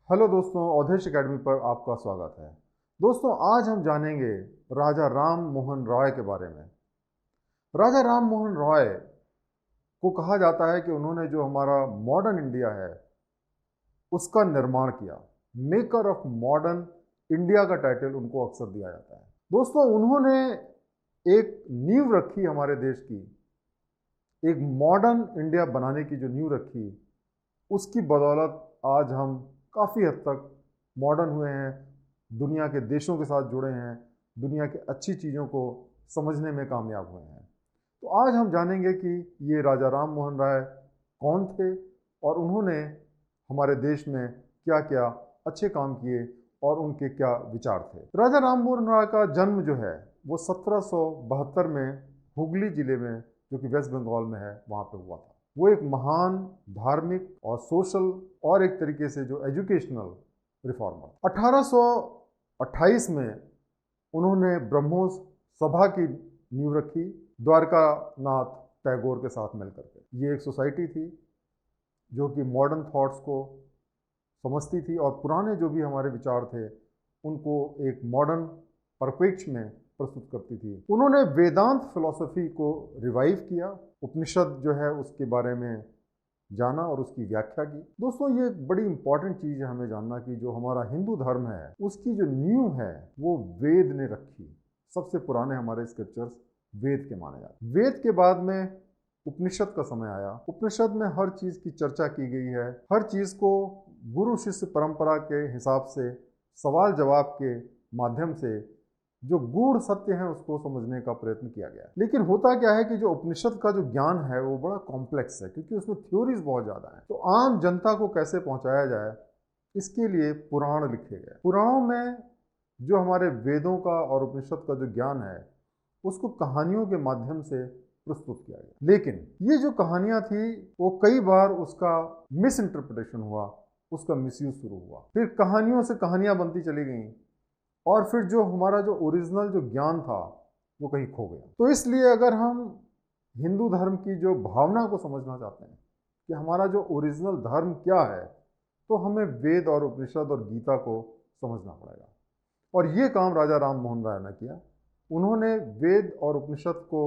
Hello दोस्तों, Awadhesh academy पर आपका स्वागत है। दोस्तों, आज हम जानेंगे राजा राम मोहन रॉय के बारे में। राजा राम मोहन रॉय को कहा जाता है कि उन्होंने जो हमारा मॉडर्न इंडिया है उसका निर्माण किया। मेकर ऑफ मॉडर्न इंडिया का टाइटल उनको अक्सर दिया जाता है। दोस्तों, उन्होंने एक नींव रखी हमारे देश की, एक मॉडर्न इंडिया बनाने की जो नींव रखी, उसकी बदौलत आज हम काफ़ी हद तक मॉडर्न हुए हैं, दुनिया के देशों के साथ जुड़े हैं, दुनिया की अच्छी चीज़ों को समझने में कामयाब हुए हैं। तो आज हम जानेंगे कि ये राजा राम मोहन राय कौन थे और उन्होंने हमारे देश में क्या क्या अच्छे काम किए और उनके क्या विचार थे। राजा राम मोहन राय का जन्म जो है वो 1772 में हुगली ज़िले में, जो कि वेस्ट बंगाल में है, वहाँ पे हुआ था। वो एक महान धार्मिक और सोशल और एक तरीके से जो एजुकेशनल रिफॉर्मर। 1828 में उन्होंने ब्रह्मोस सभा की नींव रखी द्वारका नाथ टैगोर के साथ मिलकर के। ये एक सोसाइटी थी जो कि मॉडर्न थॉट्स को समझती थी और पुराने जो भी हमारे विचार थे उनको एक मॉडर्न परिप्रेक्ष्य में प्रस्तुत करती थी। उन्होंने वेदांत फिलॉसफी को रिवाइव किया, उपनिषद जो है उसके बारे में जाना और उसकी व्याख्या की। दोस्तों, ये एक बड़ी इंपॉर्टेंट चीज़ है हमें जानना कि जो हमारा हिंदू धर्म है उसकी जो नींव है वो वेद ने रखी। सबसे पुराने हमारे स्क्रिप्चर्स वेद के माने जाते हैं। वेद के बाद में उपनिषद का समय आया। उपनिषद में हर चीज़ की चर्चा की गई है, हर चीज़ को गुरु शिष्य परंपरा के हिसाब से सवाल जवाब के माध्यम से जो गूढ़ सत्य है उसको समझने का प्रयत्न किया गया। लेकिन होता क्या है कि जो उपनिषद का जो ज्ञान है वो बड़ा कॉम्प्लेक्स है, क्योंकि उसमें थ्योरीज बहुत ज़्यादा हैं। तो आम जनता को कैसे पहुंचाया जाए, इसके लिए पुराण लिखे गए। पुराणों में जो हमारे वेदों का और उपनिषद का जो ज्ञान है उसको कहानियों के माध्यम से प्रस्तुत किया गया। लेकिन ये जो कहानियाँ थी वो कई बार उसका मिस इंटरप्रिटेशन हुआ, उसका मिसयूज शुरू हुआ। फिर कहानियों से कहानियाँ बनती चली गईं और फिर जो हमारा जो ओरिजिनल जो ज्ञान था वो कहीं खो गया। तो इसलिए अगर हम हिंदू धर्म की जो भावना को समझना चाहते हैं कि हमारा जो ओरिजिनल धर्म क्या है, तो हमें वेद और उपनिषद और गीता को समझना पड़ेगा। और ये काम राजा राम मोहन राय ने किया। उन्होंने वेद और उपनिषद को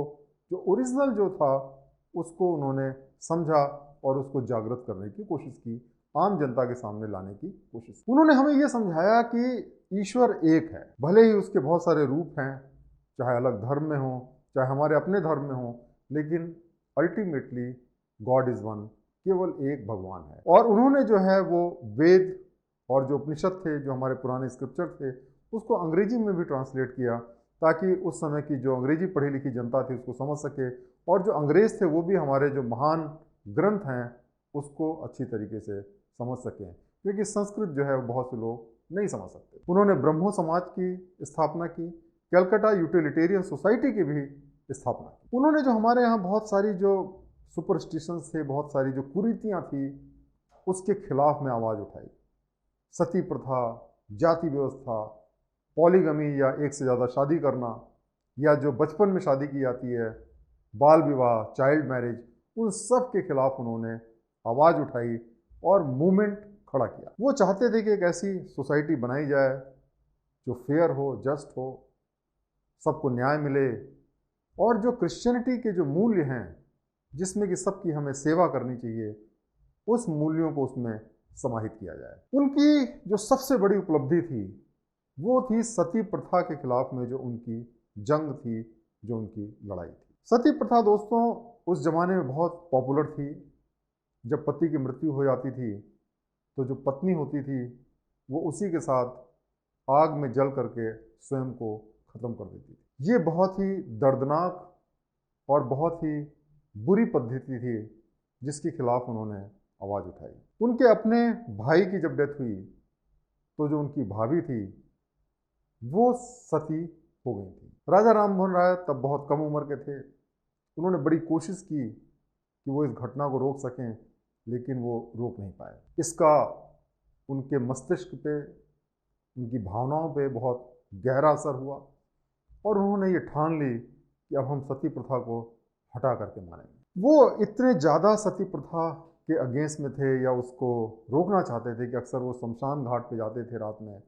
जो ओरिजिनल जो था उसको उन्होंने समझा और उसको जागृत करने की कोशिश की, आम जनता के सामने लाने की कोशिश की। उन्होंने हमें ये समझाया कि ईश्वर एक है, भले ही उसके बहुत सारे रूप हैं, चाहे अलग धर्म में हो चाहे हमारे अपने धर्म में हो, लेकिन अल्टीमेटली गॉड इज़ वन, केवल एक भगवान है। और उन्होंने जो है वो वेद और जो उपनिषद थे, जो हमारे पुराने स्क्रिप्चर थे, उसको अंग्रेजी में भी ट्रांसलेट किया ताकि उस समय की जो अंग्रेजी पढ़ी लिखी जनता थी उसको समझ सके, और जो अंग्रेज थे वो भी हमारे जो महान ग्रंथ हैं उसको अच्छी तरीके से समझ सकें, क्योंकि संस्कृत जो है बहुत से लोग नहीं समझ सकते। उन्होंने ब्रह्मो समाज की स्थापना की, कलकत्ता यूटिलिटेरियन सोसाइटी की भी स्थापना की। उन्होंने जो हमारे यहाँ बहुत सारी जो सुपरस्टिशंस थे, बहुत सारी जो कुरीतियाँ थी, उसके खिलाफ में आवाज़ उठाई। सती प्रथा, जाति व्यवस्था, पॉलीगमी या एक से ज़्यादा शादी करना, या जो बचपन में शादी की जाती है, बाल विवाह, चाइल्ड मैरिज, उन सब के खिलाफ उन्होंने आवाज़ उठाई और मूवमेंट खड़ा किया। वो चाहते थे कि एक ऐसी सोसाइटी बनाई जाए जो फेयर हो, जस्ट हो, सबको न्याय मिले, और जो क्रिश्चियनिटी के जो मूल्य हैं जिसमें कि सबकी हमें सेवा करनी चाहिए, उस मूल्यों को उसमें समाहित किया जाए। उनकी जो सबसे बड़ी उपलब्धि थी वो थी सती प्रथा के खिलाफ में जो उनकी जंग थी, जो उनकी लड़ाई थी। सती प्रथा दोस्तों उस जमाने में बहुत पॉपुलर थी। जब पति की मृत्यु हो जाती थी तो जो पत्नी होती थी वो उसी के साथ आग में जल करके स्वयं को ख़त्म कर देती थी। ये बहुत ही दर्दनाक और बहुत ही बुरी पद्धति थी जिसके खिलाफ उन्होंने आवाज़ उठाई। उनके अपने भाई की जब डेथ हुई तो जो उनकी भाभी थी वो सती हो गई थी। राजा राम मोहन राय तब बहुत कम उम्र के थे। उन्होंने बड़ी कोशिश की कि वो इस घटना को रोक सकें, लेकिन वो रोक नहीं पाए। इसका उनके मस्तिष्क पे, उनकी भावनाओं पे बहुत गहरा असर हुआ और उन्होंने ये ठान ली कि अब हम सती प्रथा को हटा करके मानेंगे। वो इतने ज़्यादा सती प्रथा के अगेंस्ट में थे या उसको रोकना चाहते थे कि अक्सर वो शमशान घाट पे जाते थे रात में,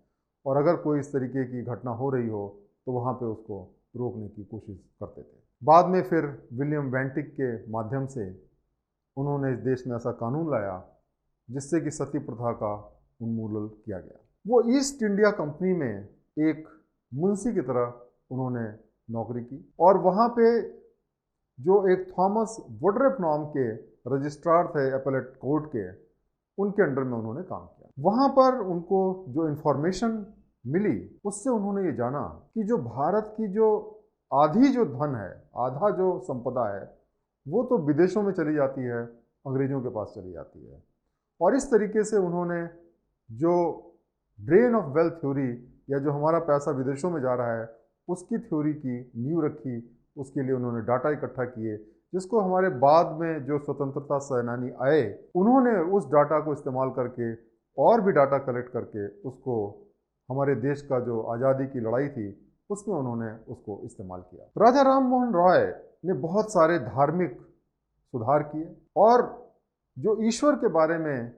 और अगर कोई इस तरीके की घटना हो रही हो तो वहाँ पे उसको रोकने की कोशिश करते थे। बाद में फिर विलियम वेंटिक के माध्यम से उन्होंने इस देश में ऐसा कानून लाया जिससे कि सती प्रथा का उन्मूलन किया गया। वो ईस्ट इंडिया कंपनी में एक मुंशी की तरह उन्होंने नौकरी की, और वहाँ पे जो एक थॉमस वुडरेफ नाम के रजिस्ट्रार थे एपेलेट कोर्ट के, उनके अंडर में उन्होंने काम किया। वहाँ पर उनको जो इन्फॉर्मेशन मिली उससे उन्होंने ये जाना कि जो भारत की जो आधी जो धन है, आधा जो संपदा है, वो तो विदेशों में चली जाती है, अंग्रेजों के पास चली जाती है। और इस तरीके से उन्होंने जो ड्रेन ऑफ वेल्थ थ्योरी, या जो हमारा पैसा विदेशों में जा रहा है उसकी थ्योरी की नींव रखी। उसके लिए उन्होंने डाटा इकट्ठा किए, जिसको हमारे बाद में जो स्वतंत्रता सेनानी आए उन्होंने उस डाटा को इस्तेमाल करके और भी डाटा कलेक्ट करके उसको हमारे देश का जो आज़ादी की लड़ाई थी उसमें उन्होंने उसको इस्तेमाल किया। राजा राम मोहन रॉय ने बहुत सारे धार्मिक सुधार किए, और जो ईश्वर के बारे में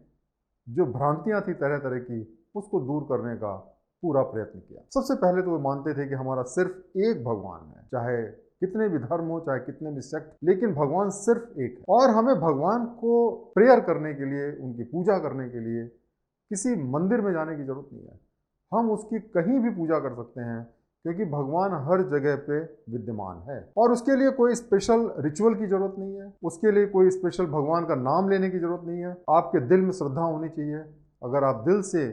जो भ्रांतियां थी तरह तरह की, उसको दूर करने का पूरा प्रयत्न किया। सबसे पहले तो वो मानते थे कि हमारा सिर्फ एक भगवान है, चाहे कितने भी धर्म हो, चाहे कितने भी सेक्ट, लेकिन भगवान सिर्फ एक है। और हमें भगवान को प्रेयर करने के लिए, उनकी पूजा करने के लिए किसी मंदिर में जाने की जरूरत नहीं है। हम उसकी कहीं भी पूजा कर सकते हैं, क्योंकि भगवान हर जगह पे विद्यमान है। और उसके लिए कोई स्पेशल रिचुअल की जरूरत नहीं है, उसके लिए कोई स्पेशल भगवान का नाम लेने की जरूरत नहीं है। आपके दिल में श्रद्धा होनी चाहिए। अगर आप दिल से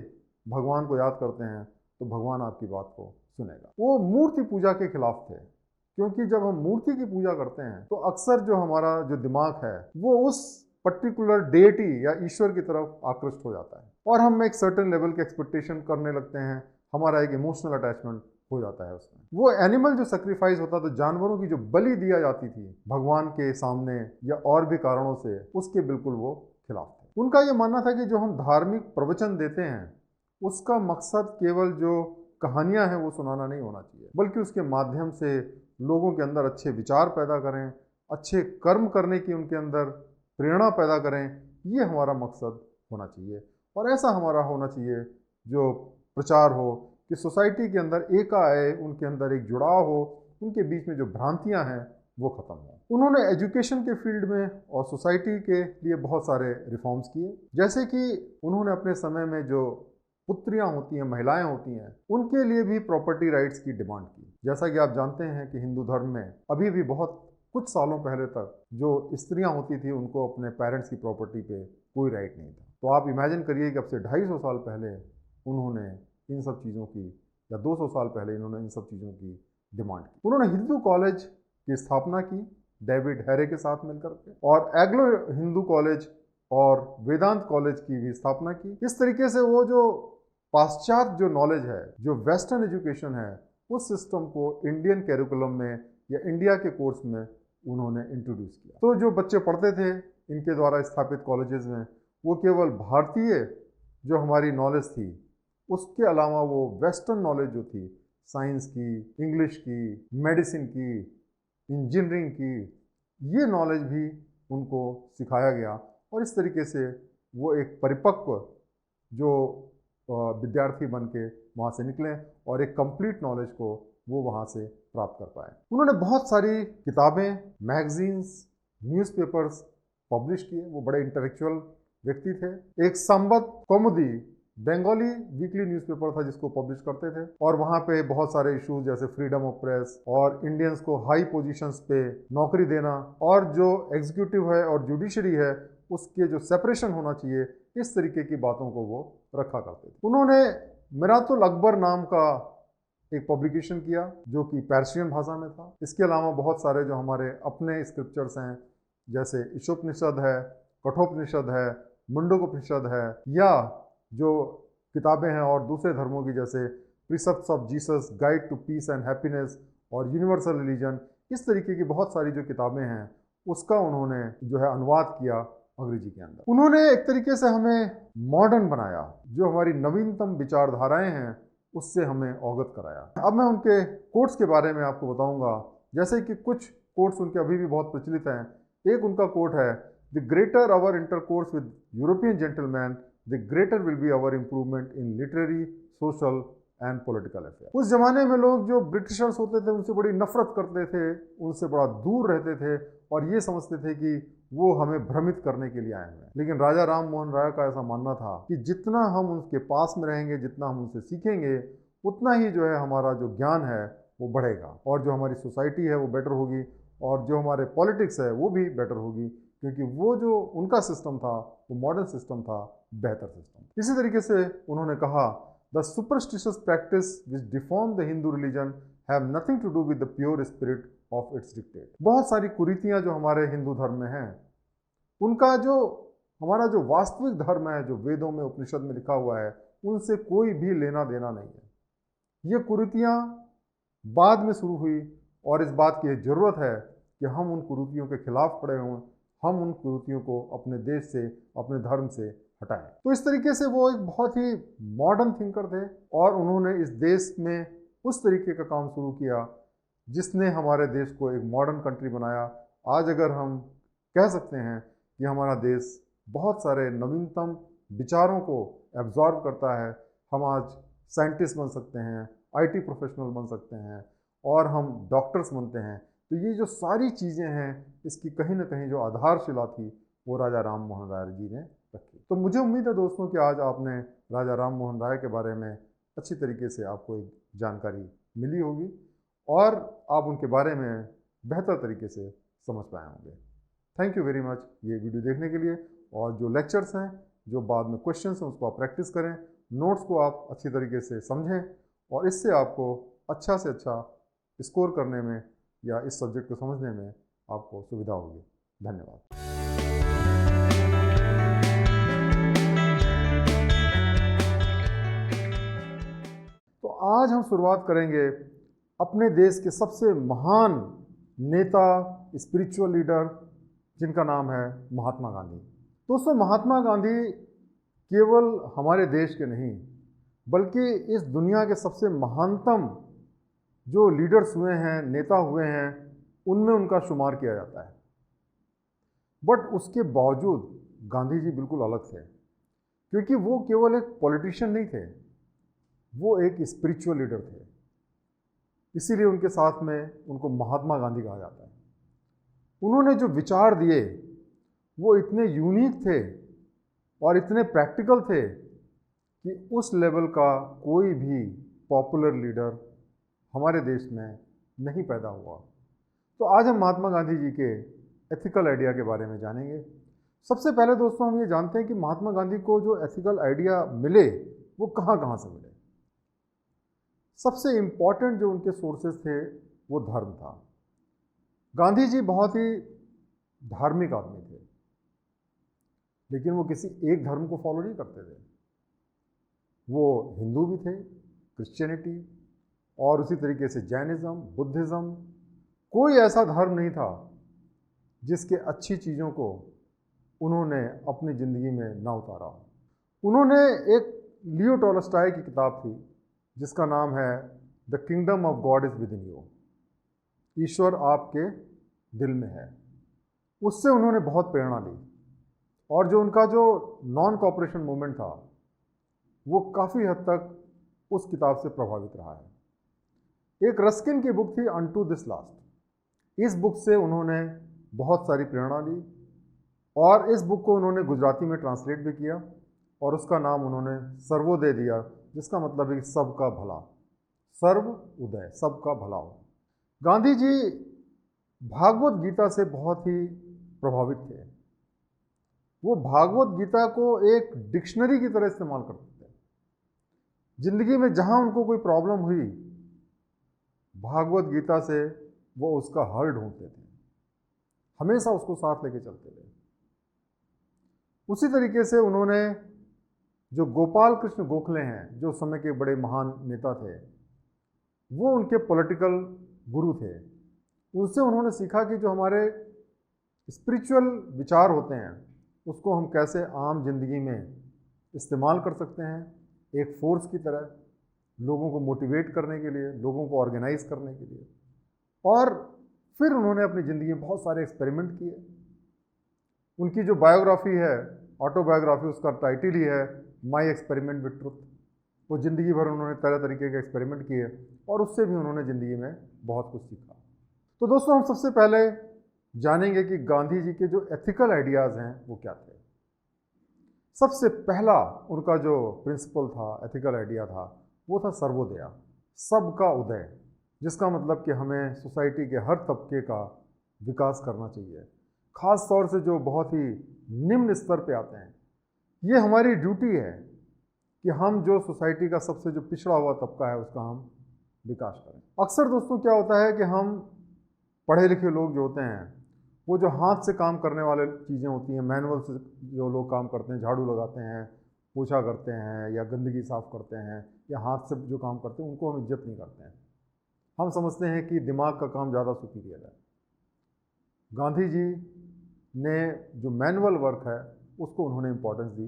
भगवान को याद करते हैं तो भगवान आपकी बात को सुनेगा। वो मूर्ति पूजा के खिलाफ थे, क्योंकि जब हम मूर्ति की पूजा करते हैं तो अक्सर जो हमारा जो दिमाग है वो उस पर्टिकुलर डेटी या ईश्वर की तरफ आकृष्ट हो जाता है, और हम एक सर्टेन लेवल की एक्सपेक्टेशन करने लगते हैं। हमारा एक इमोशनल अटैचमेंट हो जाता है उसमें। वो एनिमल जो सेक्रीफाइस होता, तो जानवरों की जो बलि दिया जाती थी भगवान के सामने या और भी कारणों से, उसके बिल्कुल वो खिलाफ थे। उनका ये मानना था कि जो हम धार्मिक प्रवचन देते हैं उसका मकसद केवल जो कहानियां हैं वो सुनाना नहीं होना चाहिए, बल्कि उसके माध्यम से लोगों के अंदर अच्छे विचार पैदा करें, अच्छे कर्म करने की उनके अंदर प्रेरणा पैदा करें। ये हमारा मकसद होना चाहिए। और ऐसा हमारा होना चाहिए जो प्रचार हो कि सोसाइटी के अंदर एका आए, उनके अंदर एक जुड़ाव हो, उनके बीच में जो भ्रांतियां हैं वो खत्म हो। उन्होंने एजुकेशन के फील्ड में और सोसाइटी के लिए बहुत सारे रिफॉर्म्स किए, जैसे कि उन्होंने अपने समय में जो पुत्रियां होती हैं, महिलाएं होती हैं, उनके लिए भी प्रॉपर्टी राइट्स की डिमांड की। जैसा कि आप जानते हैं कि हिंदू धर्म में अभी भी बहुत कुछ सालों पहले तक जो स्त्रियां होती थी उनको अपने पेरेंट्स की प्रॉपर्टी पे कोई राइट नहीं था। तो आप इमेजिन करिए कि अब से 250 साल पहले उन्होंने इन सब चीज़ों की, या 200 साल पहले इन्होंने इन सब चीज़ों की डिमांड की। उन्होंने हिंदू कॉलेज की स्थापना की डेविड हैरे के साथ मिलकर के, और एग्लो हिंदू कॉलेज और वेदांत कॉलेज की भी स्थापना की। इस तरीके से वो जो पाश्चात्य जो नॉलेज है, जो वेस्टर्न एजुकेशन है, उस सिस्टम को इंडियन कैरिकुलम में या इंडिया के कोर्स में उन्होंने इंट्रोड्यूस किया। तो जो बच्चे पढ़ते थे इनके द्वारा स्थापित कॉलेजेस में, वो केवल भारतीय जो हमारी नॉलेज थी उसके अलावा वो वेस्टर्न नॉलेज जो थी, साइंस की, इंग्लिश की, मेडिसिन की, इंजीनियरिंग की, ये नॉलेज भी उनको सिखाया गया। और इस तरीके से वो एक परिपक्व जो विद्यार्थी बन के वहाँ से निकले और एक कंप्लीट नॉलेज को वो वहाँ से प्राप्त कर पाए। उन्होंने बहुत सारी किताबें, मैगजीन्स, न्यूज़पेपर्स पब्लिश किए। वो बड़े इंटेलेक्चुअल व्यक्ति थे। एक संबत कौमुदी बंगाली वीकली न्यूज़पेपर था जिसको पब्लिश करते थे, और वहाँ पे बहुत सारे इश्यूज जैसे फ्रीडम ऑफ प्रेस और इंडियंस को हाई पोजीशंस पे नौकरी देना, और जो एग्जीक्यूटिव है और जुडिशरी है उसके जो सेपरेशन होना चाहिए, इस तरीके की बातों को वो रखा करते थे। उन्होंने मिरातुल अकबर नाम का एक पब्लिकेशन किया जो कि पर्शियन भाषा में था। इसके अलावा बहुत सारे जो हमारे अपने स्क्रिप्चर्स हैं, जैसे ईशोपनिषद है, कठोपनिषद है, मुंडकोपनिषद है, या जो किताबें हैं और दूसरे धर्मों की जैसे precepts of Jesus, guide to peace and happiness और यूनिवर्सल रिलीजन, इस तरीके की बहुत सारी जो किताबें हैं उसका उन्होंने जो है अनुवाद किया अंग्रेजी के अंदर। उन्होंने एक तरीके से हमें मॉडर्न बनाया, जो हमारी नवीनतम विचारधाराएं हैं उससे हमें अवगत कराया। अब मैं उनके कोट्स के बारे में आपको बताऊंगा, जैसे कि कुछ कोट्स उनके अभी भी बहुत प्रचलित हैं। एक उनका कोट है the greater our intercourse with European gentleman, the greater will be our improvement in literary, social and political affair. उस जमाने में लोग जो ब्रिटिशर्स होते थे उनसे बड़ी नफरत करते थे, उनसे बड़ा दूर रहते थे और ये समझते थे कि वो हमें भ्रमित करने के लिए आए हुए हैं। लेकिन राजा राम मोहन राय का ऐसा मानना था कि जितना हम उनके पास में रहेंगे, जितना हम उनसे सीखेंगे, उतना ही जो है हमारा जो ज्ञान है वो बढ़ेगा और जो हमारी सोसाइटी है वो बेटर होगी और जो हमारे पॉलिटिक्स है वो भी बेटर होगी, क्योंकि वो जो उनका सिस्टम था वो मॉडर्न सिस्टम था, बेहतर सिस्टम। इसी तरीके से उन्होंने कहा, the superstitious practice which deform the Hindu religion have nothing to do with the pure spirit of its dictate. बहुत सारी कुरीतियाँ जो हमारे हिंदू धर्म में हैं, उनका जो हमारा जो वास्तविक धर्म है, जो वेदों में उपनिषद में लिखा हुआ है, उनसे कोई भी लेना देना नहीं है। ये कुरीतियाँ बाद में शुरू हुई और इस बात की ज़रूरत है कि हम उन कुरीतियों के खिलाफ खड़े हों, हम उन कुरीतियों को अपने देश से, अपने धर्म से हटाएं। तो इस तरीके से वो एक बहुत ही मॉडर्न थिंकर थे और उन्होंने इस देश में उस तरीके का काम शुरू किया जिसने हमारे देश को एक मॉडर्न कंट्री बनाया। आज अगर हम कह सकते हैं कि हमारा देश बहुत सारे नवीनतम विचारों को एब्जॉर्व करता है, हम आज साइंटिस्ट बन सकते हैं, आईटी प्रोफेशनल बन सकते हैं और हम डॉक्टर्स बनते हैं। तो ये जो सारी चीज़ें हैं, इसकी कहीं ना कहीं जो आधारशिला थी वो राजा राम मोहन राय जी ने रखी। तो मुझे उम्मीद है दोस्तों कि आज आपने राजा राम मोहन राय के बारे में अच्छी तरीके से आपको एक जानकारी मिली होगी और आप उनके बारे में बेहतर तरीके से समझ पाए होंगे। थैंक यू वेरी मच ये वीडियो देखने के लिए। और जो लेक्चर्स हैं, जो बाद में क्वेश्चंस हैं, उसको आप प्रैक्टिस करें, नोट्स को आप अच्छी तरीके से समझें और इससे आपको अच्छा से अच्छा स्कोर करने में या इस सब्जेक्ट को समझने में आपको सुविधा होगी। धन्यवाद। तो आज हम शुरुआत करेंगे अपने देश के सबसे महान नेता, स्पिरिचुअल लीडर, जिनका नाम है महात्मा गांधी। दोस्तों, महात्मा गांधी केवल हमारे देश के नहीं बल्कि इस दुनिया के सबसे महानतम जो लीडर्स हुए हैं, नेता हुए हैं, उनमें उनका शुमार किया जाता है। बट उसके बावजूद गांधी जी बिल्कुल अलग थे, क्योंकि वो केवल एक पॉलिटिशियन नहीं थे, वो एक स्पिरिचुअल लीडर थे। इसीलिए उनके साथ में उनको महात्मा गांधी कहा जाता है। उन्होंने जो विचार दिए वो इतने यूनिक थे और इतने प्रैक्टिकल थे कि उस लेवल का कोई भी पॉपुलर लीडर हमारे देश में नहीं पैदा हुआ। तो आज हम महात्मा गांधी जी के एथिकल आइडिया के बारे में जानेंगे। सबसे पहले दोस्तों हम ये जानते हैं कि महात्मा गांधी को जो एथिकल आइडिया मिले वो कहाँ कहाँ से मिले। सबसे इम्पॉर्टेंट जो उनके सोर्सेज थे वो धर्म था। गांधी जी बहुत ही धार्मिक आदमी थे, लेकिन वो किसी एक धर्म को फॉलो नहीं करते थे। वो हिंदू भी थे, क्रिश्चियनिटी और उसी तरीके से जैनिज़्म, बुद्धिज़्म, कोई ऐसा धर्म नहीं था जिसके अच्छी चीज़ों को उन्होंने अपनी ज़िंदगी में ना उतारा। उन्होंने एक लियो टॉलस्टॉय की किताब थी जिसका नाम है the kingdom of God is within you, ईश्वर आपके दिल में है। उससे उन्होंने बहुत प्रेरणा ली और जो उनका जो नॉन कॉपरेशन मूवमेंट था वो काफ़ी हद तक उस किताब से प्रभावित रहा है। एक रस्किन की बुक थी अनटू दिस लास्ट। इस बुक से उन्होंने बहुत सारी प्रेरणा ली और इस बुक को उन्होंने गुजराती में ट्रांसलेट भी किया और उसका नाम उन्होंने सर्वोदय दिया, जिसका मतलब है कि सबका भला, सर्व उदय, सबका भला हो। गांधी जी भागवत गीता से बहुत ही प्रभावित थे। वो भागवत गीता को एक डिक्शनरी की तरह इस्तेमाल करते थे। जिंदगी में जहां उनको कोई प्रॉब्लम हुई, भागवत गीता से वो उसका हल ढूंढते थे, हमेशा उसको साथ लेके चलते थे। उसी तरीके से उन्होंने जो गोपाल कृष्ण गोखले हैं, जो समय के बड़े महान नेता थे, वो उनके पॉलिटिकल गुरु थे। उनसे उन्होंने सीखा कि जो हमारे स्पिरिचुअल विचार होते हैं उसको हम कैसे आम जिंदगी में इस्तेमाल कर सकते हैं, एक फोर्स की तरह, लोगों को मोटिवेट करने के लिए, लोगों को ऑर्गेनाइज करने के लिए। और फिर उन्होंने अपनी ज़िंदगी में बहुत सारे एक्सपेरिमेंट किए। उनकी जो बायोग्राफी है, ऑटोबायोग्राफी, उसका टाइटल ही है माई एक्सपेरिमेंट विद ट्रुथ। वो ज़िंदगी भर उन्होंने तरह तरीके के एक्सपेरिमेंट किए और उससे भी उन्होंने ज़िंदगी में बहुत कुछ सीखा। तो दोस्तों, हम सबसे पहले जानेंगे कि गांधी जी के जो एथिकल आइडियाज़ हैं वो क्या थे। सबसे पहला उनका जो प्रिंसिपल था, एथिकल आइडिया था, वो था सर्वोदया, सबका उदय, जिसका मतलब कि हमें सोसाइटी के हर तबके का विकास करना चाहिए, ख़ास तौर से जो बहुत ही निम्न स्तर पे आते हैं। ये हमारी ड्यूटी है कि हम जो सोसाइटी का सबसे जो पिछड़ा हुआ तबका है उसका हम विकास करें। अक्सर दोस्तों क्या होता है कि हम पढ़े लिखे लोग जो होते हैं, वो जो हाथ से काम करने वाले चीज़ें होती हैं, मैनुअल से जो लोग काम करते हैं, झाड़ू लगाते हैं, पोछा करते हैं या गंदगी साफ़ करते हैं या हाथ से जो काम करते हैं, उनको हम इज्जत नहीं करते हैं। हम समझते हैं कि दिमाग का काम ज़्यादा सुपीरियर है। गांधी जी ने जो मैनुअल वर्क है उसको उन्होंने इम्पोर्टेंस दी।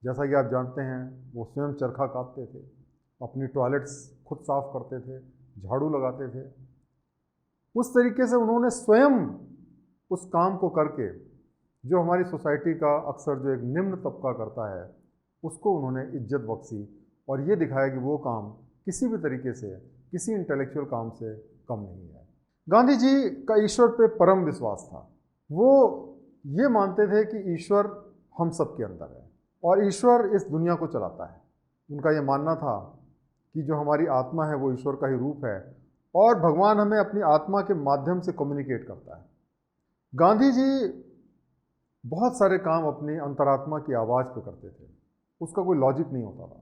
जैसा कि आप जानते हैं, वो स्वयं चरखा काटते थे, अपनी टॉयलेट्स खुद साफ़ करते थे, झाड़ू लगाते थे। उस तरीके से उन्होंने स्वयं उस काम को करके जो हमारी सोसाइटी का अक्सर जो एक निम्न तबका करता है उसको उन्होंने इज्जत बख्शी और ये दिखाया कि वो काम किसी भी तरीके से, किसी इंटेलेक्चुअल काम से कम नहीं है। गांधी जी का ईश्वर पे परम विश्वास था। वो ये मानते थे कि ईश्वर हम सब के अंदर है और ईश्वर इस दुनिया को चलाता है। उनका ये मानना था कि जो हमारी आत्मा है वो ईश्वर का ही रूप है और भगवान हमें अपनी आत्मा के माध्यम से कम्युनिकेट करता है। गांधी जी बहुत सारे काम अपनी अंतरात्मा की आवाज़ पे करते थे, उसका कोई लॉजिक नहीं होता था।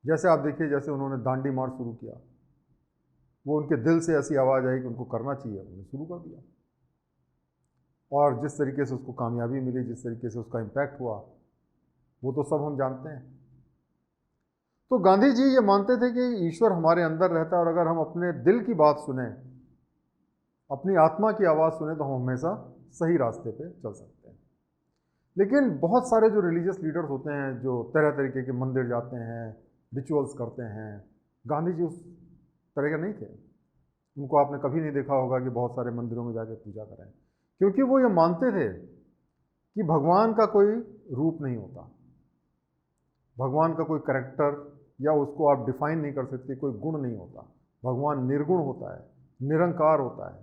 जैसे आप देखिए, जैसे उन्होंने दांडी मार्च शुरू किया, वो उनके दिल से ऐसी आवाज़ आई कि उनको करना चाहिए, उन्होंने शुरू कर दिया और जिस तरीके से उसको कामयाबी मिली, जिस तरीके से उसका इम्पैक्ट हुआ, वो तो सब हम जानते हैं। तो गांधी जी ये मानते थे कि ईश्वर हमारे अंदर रहता है और अगर हम अपने दिल की बात सुने, अपनी आत्मा की आवाज़ सुने, तो हम हमेशा सही रास्ते पे चल सकते हैं। लेकिन बहुत सारे जो रिलीजियस लीडर्स होते हैं, जो तरह तरीके के मंदिर जाते हैं, रिचुअल्स करते हैं, गांधी जी उस तरह के नहीं थे। उनको आपने कभी नहीं देखा होगा कि बहुत सारे मंदिरों में जाकर पूजा करें, क्योंकि वो ये मानते थे कि भगवान का कोई रूप नहीं होता, भगवान का कोई कैरेक्टर या उसको आप डिफाइन नहीं कर सकते, कोई गुण नहीं होता। भगवान निर्गुण होता है, निरंकार होता है।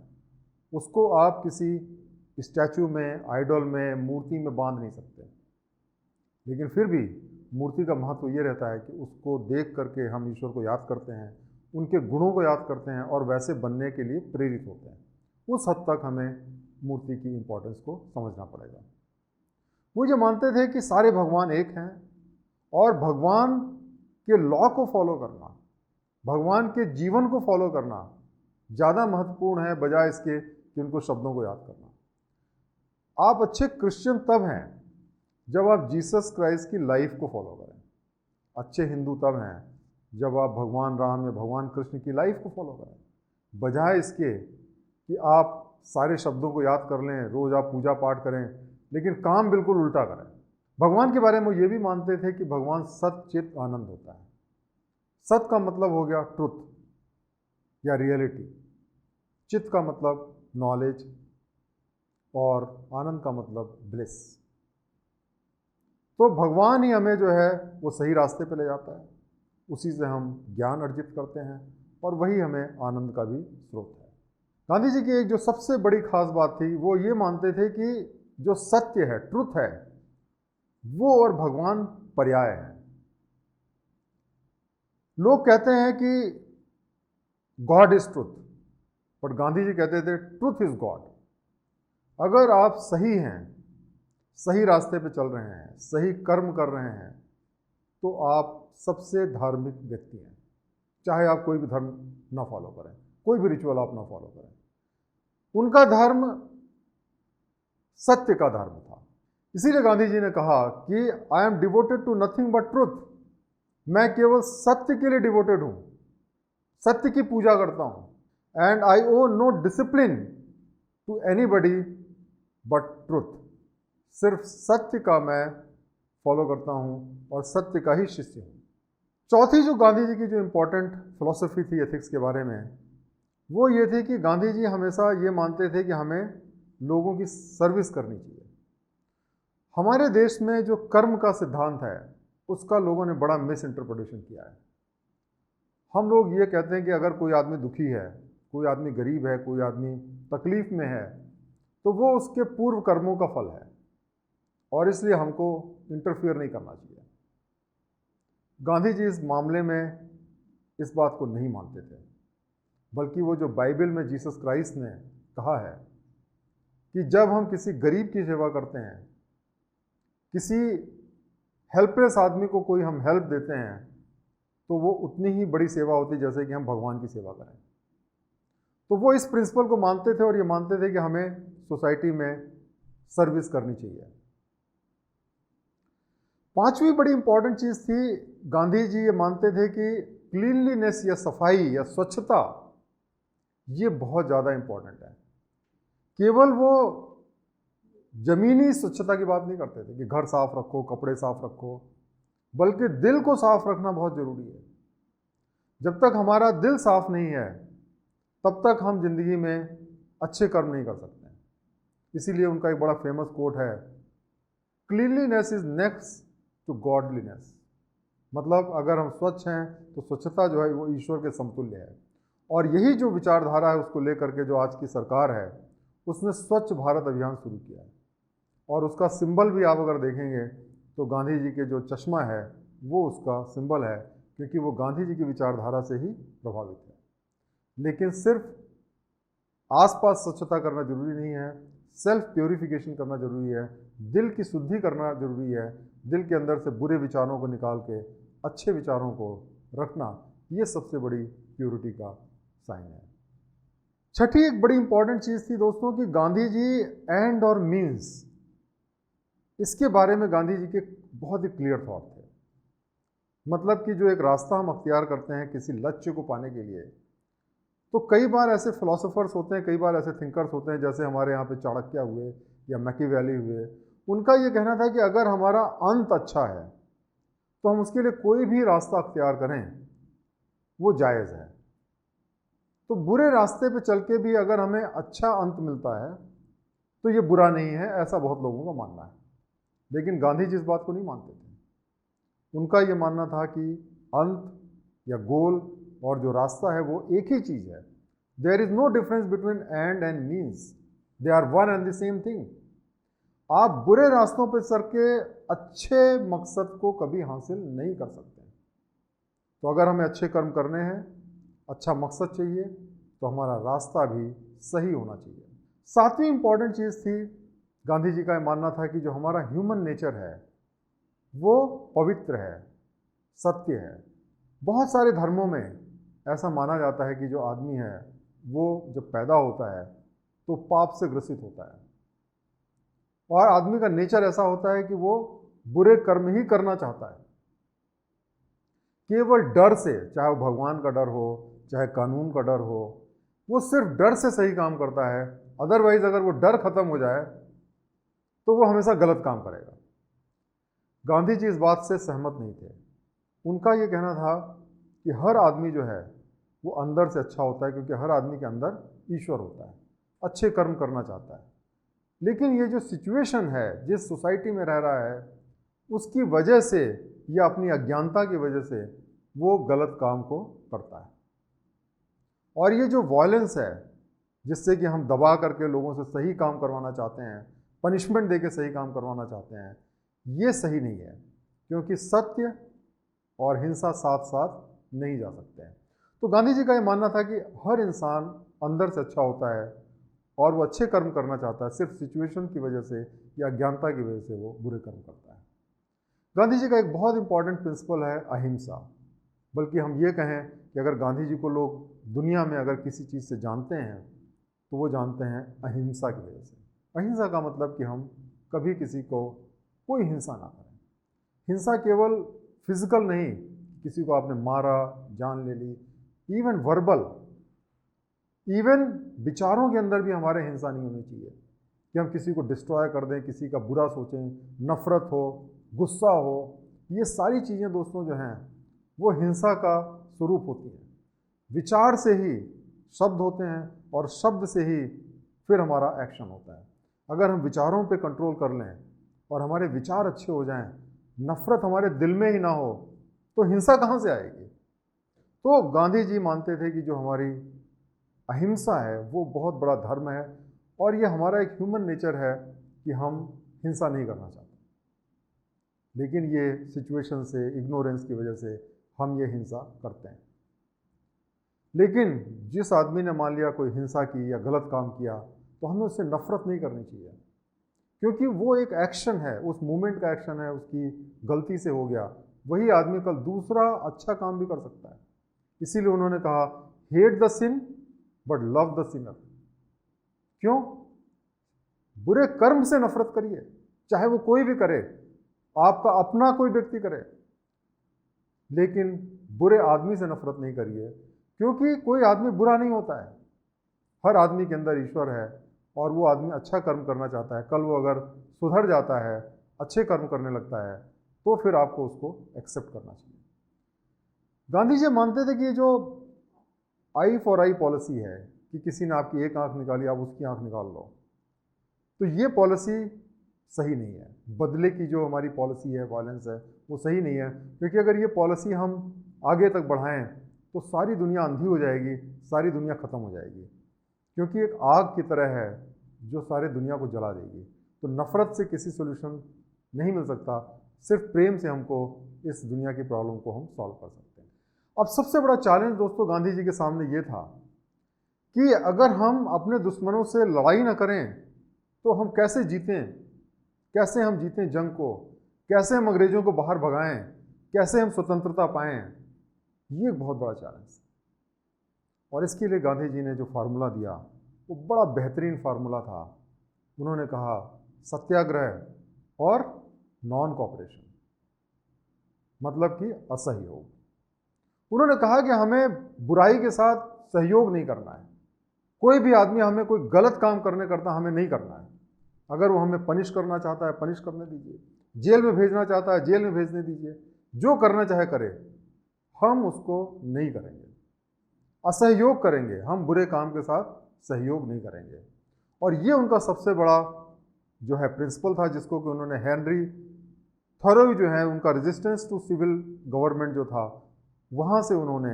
उसको आप किसी स्टैचू में, आइडल में, मूर्ति में बांध नहीं सकते। लेकिन फिर भी मूर्ति का महत्व ये रहता है कि उसको देख करके हम ईश्वर को याद करते हैं, उनके गुणों को याद करते हैं और वैसे बनने के लिए प्रेरित होते हैं। उस हद तक हमें मूर्ति की इम्पोर्टेंस को समझना पड़ेगा। वो ये मानते थे कि सारे भगवान एक हैं और भगवान के लॉ को फॉलो करना, भगवान के जीवन को फॉलो करना ज़्यादा महत्वपूर्ण है बजाय इसके कि उनको शब्दों को याद करना। आप अच्छे क्रिश्चियन तब हैं जब आप जीसस क्राइस्ट की लाइफ को फॉलो करें। अच्छे हिंदू तब हैं जब आप भगवान राम या भगवान कृष्ण की लाइफ को फॉलो करें, बजाय इसके कि आप सारे शब्दों को याद कर लें, रोज़ आप पूजा पाठ करें, लेकिन काम बिल्कुल उल्टा करें। भगवान के बारे में ये भी मानते थे कि भगवान सत चित आनंद होता है। सत का मतलब हो गया ट्रुथ या रियलिटी, चित का मतलब नॉलेज और आनंद का मतलब ब्लिस। तो भगवान ही हमें जो है वो सही रास्ते पे ले जाता है, उसी से हम ज्ञान अर्जित करते हैं और वही हमें आनंद का भी स्रोत है। गांधी जी की एक जो सबसे बड़ी खास बात थी, वो ये मानते थे कि जो सत्य है, ट्रुथ है, वो और भगवान पर्याय है। लोग कहते हैं कि God is truth, but Gandhi ji कहते थे ट्रुथ इज गॉड। अगर आप सही हैं, सही रास्ते पे चल रहे हैं, सही कर्म कर रहे हैं, तो आप सबसे धार्मिक व्यक्ति हैं, चाहे आप कोई भी धर्म ना फॉलो करें, कोई भी रिचुअल आप ना फॉलो करें। उनका धर्म सत्य का धर्म था। इसीलिए गांधी जी ने कहा कि I am devoted to nothing but truth. मैं केवल सत्य के लिए डिवोटेड हूं, सत्य की पूजा करता हूं। And I owe no discipline to anybody but truth. सिर्फ सत्य का मैं फॉलो करता हूं और सत्य का ही शिष्य हूं। चौथी जो गांधी जी की जो इम्पोर्टेंट फिलॉसफी थी एथिक्स के बारे में, वो ये थी कि गांधी जी हमेशा ये मानते थे कि हमें लोगों की सर्विस करनी चाहिए। हमारे देश में जो कर्म का सिद्धांत है उसका लोगों ने बड़ा मिस इंटरप्रिटेशन किया है। हम लोग ये कहते हैं कि अगर कोई आदमी दुखी है, कोई आदमी गरीब है, कोई आदमी तकलीफ में है, तो वो उसके पूर्व कर्मों का फल है और इसलिए हमको इंटरफियर नहीं करना चाहिए। गांधी जी इस मामले में इस बात को नहीं मानते थे, बल्कि वो जो बाइबल में जीसस क्राइस्ट ने कहा है कि जब हम किसी गरीब की सेवा करते हैं, किसी हेल्पलेस आदमी को कोई हम हेल्प देते हैं, तो वो उतनी ही बड़ी सेवा होती है जैसे कि हम भगवान की सेवा करें। तो वो इस प्रिंसिपल को मानते थे और ये मानते थे कि हमें सोसाइटी में सर्विस करनी चाहिए। पांचवी बड़ी इंपॉर्टेंट चीज़ थी, गांधी जी ये मानते थे कि क्लीनलीनेस या सफाई या स्वच्छता ये बहुत ज़्यादा इंपॉर्टेंट है। केवल वो ज़मीनी स्वच्छता की बात नहीं करते थे कि घर साफ रखो, कपड़े साफ रखो, बल्कि दिल को साफ रखना बहुत ज़रूरी है। जब तक हमारा दिल साफ नहीं है तब तक हम जिंदगी में अच्छे कर्म नहीं कर सकते हैं। इसीलिए उनका एक बड़ा फेमस कोट है, cleanliness is next to godliness. मतलब अगर हम स्वच्छ हैं तो स्वच्छता जो है वो ईश्वर के समतुल्य है। और यही जो विचारधारा है उसको लेकर के जो आज की सरकार है उसने स्वच्छ भारत अभियान शुरू किया है। और उसका सिंबल भी आप अगर देखेंगे तो गांधी जी के जो चश्मा है वो उसका सिंबल है, क्योंकि वो गांधी जी की विचारधारा से ही प्रभावित है। लेकिन सिर्फ आसपास स्वच्छता करना जरूरी नहीं है, सेल्फ प्योरिफिकेशन करना जरूरी है, दिल की शुद्धि करना जरूरी है। दिल के अंदर से बुरे विचारों को निकाल के अच्छे विचारों को रखना, ये सबसे बड़ी प्योरिटी का साइन है। छठी एक बड़ी इंपॉर्टेंट चीज़ थी दोस्तों कि गांधी जी एंड और मीन्स, इसके बारे में गांधी जी के बहुत ही क्लियर थॉट थे। मतलब कि जो एक रास्ता हम अख्तियार करते हैं किसी लक्ष्य को पाने के लिए, तो कई बार ऐसे फिलोसोफर्स होते हैं, कई बार ऐसे थिंकर्स होते हैं, जैसे हमारे यहाँ पे चाणक्य हुए या मैकियावेली हुए। उनका ये कहना था कि अगर हमारा अंत अच्छा है तो हम उसके लिए कोई भी रास्ता अख्तियार करें वो जायज़ है। तो बुरे रास्ते पे चल के भी अगर हमें अच्छा अंत मिलता है तो ये बुरा नहीं है, ऐसा बहुत लोगों का मानना है। लेकिन गांधी जी इस बात को नहीं मानते थे। उनका ये मानना था कि अंत या गोल और जो रास्ता है वो एक ही चीज़ है। There is no difference between and means, they are one and the same thing. आप बुरे रास्तों पर चल के अच्छे मकसद को कभी हासिल नहीं कर सकते। तो अगर हमें अच्छे कर्म करने हैं, अच्छा मकसद चाहिए, तो हमारा रास्ता भी सही होना चाहिए। सातवीं इंपॉर्टेंट चीज़ थी, गांधी जी का मानना था कि जो हमारा ह्यूमन नेचर है वो पवित्र है, सत्य है। बहुत सारे धर्मों में ऐसा माना जाता है कि जो आदमी है वो जब पैदा होता है तो पाप से ग्रसित होता है, और आदमी का नेचर ऐसा होता है कि वो बुरे कर्म ही करना चाहता है। केवल डर से, चाहे वो भगवान का डर हो, चाहे कानून का डर हो, वो सिर्फ डर से सही काम करता है। अदरवाइज अगर वो डर खत्म हो जाए तो वो हमेशा गलत काम करेगा। गांधी जी इस बात से सहमत नहीं थे। उनका ये कहना था कि हर आदमी जो है वो अंदर से अच्छा होता है, क्योंकि हर आदमी के अंदर ईश्वर होता है, अच्छे कर्म करना चाहता है। लेकिन ये जो सिचुएशन है, जिस सोसाइटी में रह रहा है, उसकी वजह से या अपनी अज्ञानता की वजह से वो गलत काम को करता है। और ये जो वॉयलेंस है, जिससे कि हम दबा करके लोगों से सही काम करवाना चाहते हैं, पनिशमेंट देके सही काम करवाना चाहते हैं, ये सही नहीं है, क्योंकि सत्य और हिंसा साथ साथ नहीं जा सकते हैं। तो गांधी जी का ये मानना था कि हर इंसान अंदर से अच्छा होता है और वो अच्छे कर्म करना चाहता है, सिर्फ सिचुएशन की वजह से या अज्ञानता की वजह से वो बुरे कर्म करता है। गांधी जी का एक बहुत इंपॉर्टेंट प्रिंसिपल है अहिंसा। बल्कि हम ये कहें कि अगर गांधी जी को लोग दुनिया में अगर किसी चीज़ से जानते हैं तो वो जानते हैं अहिंसा की वजह से। अहिंसा का मतलब कि हम कभी किसी को कोई हिंसा ना करें। हिंसा केवल फिजिकल नहीं, किसी को आपने मारा, जान ले ली, इवन वर्बल, इवन विचारों के अंदर भी हमारे हिंसा नहीं होनी चाहिए कि हम किसी को डिस्ट्रॉय कर दें, किसी का बुरा सोचें, नफ़रत हो, गुस्सा हो। ये सारी चीज़ें दोस्तों जो हैं वो हिंसा का स्वरूप होती हैं। विचार से ही शब्द होते हैं और शब्द से ही फिर हमारा एक्शन होता है। अगर हम विचारों पे कंट्रोल कर लें और हमारे विचार अच्छे हो जाएं, नफरत हमारे दिल में ही ना हो, तो हिंसा कहाँ से आएगी? तो गांधी जी मानते थे कि जो हमारी अहिंसा है वो बहुत बड़ा धर्म है, और ये हमारा एक ह्यूमन नेचर है कि हम हिंसा नहीं करना चाहते। लेकिन ये सिचुएशन से, इग्नोरेंस की वजह से हम ये हिंसा करते हैं। लेकिन जिस आदमी ने मान लिया कोई हिंसा की या गलत काम किया, तो हमें उससे नफरत नहीं करनी चाहिए, क्योंकि वो एक एक्शन है, उस मूवमेंट का एक्शन है, उसकी गलती से हो गया। वही आदमी कल दूसरा अच्छा काम भी कर सकता है। इसीलिए उन्होंने कहा, hate the sin but love the sinner. क्यों? बुरे कर्म से नफरत करिए, चाहे वो कोई भी करे, आपका अपना कोई व्यक्ति करे, लेकिन बुरे आदमी से नफरत नहीं करिए, क्योंकि कोई आदमी बुरा नहीं होता है। हर आदमी के अंदर ईश्वर है, और वो आदमी अच्छा कर्म करना चाहता है। कल वो अगर सुधर जाता है, अच्छे कर्म करने लगता है, तो फिर आपको उसको एक्सेप्ट करना चाहिए। गांधी जी मानते थे कि ये जो आई फॉर आई पॉलिसी है, कि किसी ने आपकी एक आंख निकाली, आप उसकी आंख निकाल लो, तो ये पॉलिसी सही नहीं है। बदले की जो हमारी पॉलिसी है, वायलेंस है, वो सही नहीं है। क्योंकि अगर ये पॉलिसी हम आगे तक बढ़ाएं तो सारी दुनिया अंधी हो जाएगी, सारी दुनिया ख़त्म हो जाएगी, क्योंकि एक आग की तरह है जो सारे दुनिया को जला देगी। तो नफ़रत से किसी सोल्यूशन नहीं मिल सकता, सिर्फ प्रेम से हमको इस दुनिया की प्रॉब्लम को हम सॉल्व कर सकते हैं। अब सबसे बड़ा चैलेंज दोस्तों गांधी जी के सामने ये था कि अगर हम अपने दुश्मनों से लड़ाई ना करें तो हम कैसे जीतें, कैसे हम जीतें जंग को, कैसे हम अंग्रेज़ों को बाहर भगाएं, कैसे हम स्वतंत्रता पाएं। ये एक बहुत बड़ा चैलेंज। और इसके लिए गांधी जी ने जो फार्मूला दिया वो बड़ा बेहतरीन फार्मूला था। उन्होंने कहा, सत्याग्रह और नॉन कॉपरेशन, मतलब कि असहयोग। उन्होंने कहा कि हमें बुराई के साथ सहयोग नहीं करना है। कोई भी आदमी हमें कोई गलत काम करने करता हमें नहीं करना है। अगर वो हमें पनिश करना चाहता है, पनिश करने दीजिए। जेल में भेजना चाहता है, जेल में भेजने दीजिए। जो करना चाहे करे, हम उसको नहीं करेंगे। असहयोग करेंगे, हम बुरे काम के साथ सहयोग नहीं करेंगे। और ये उनका सबसे बड़ा जो है प्रिंसिपल था, जिसको कि उन्होंने हेनरी थॉरो जो है, उनका रेजिस्टेंस टू सिविल गवर्नमेंट जो था, वहाँ से उन्होंने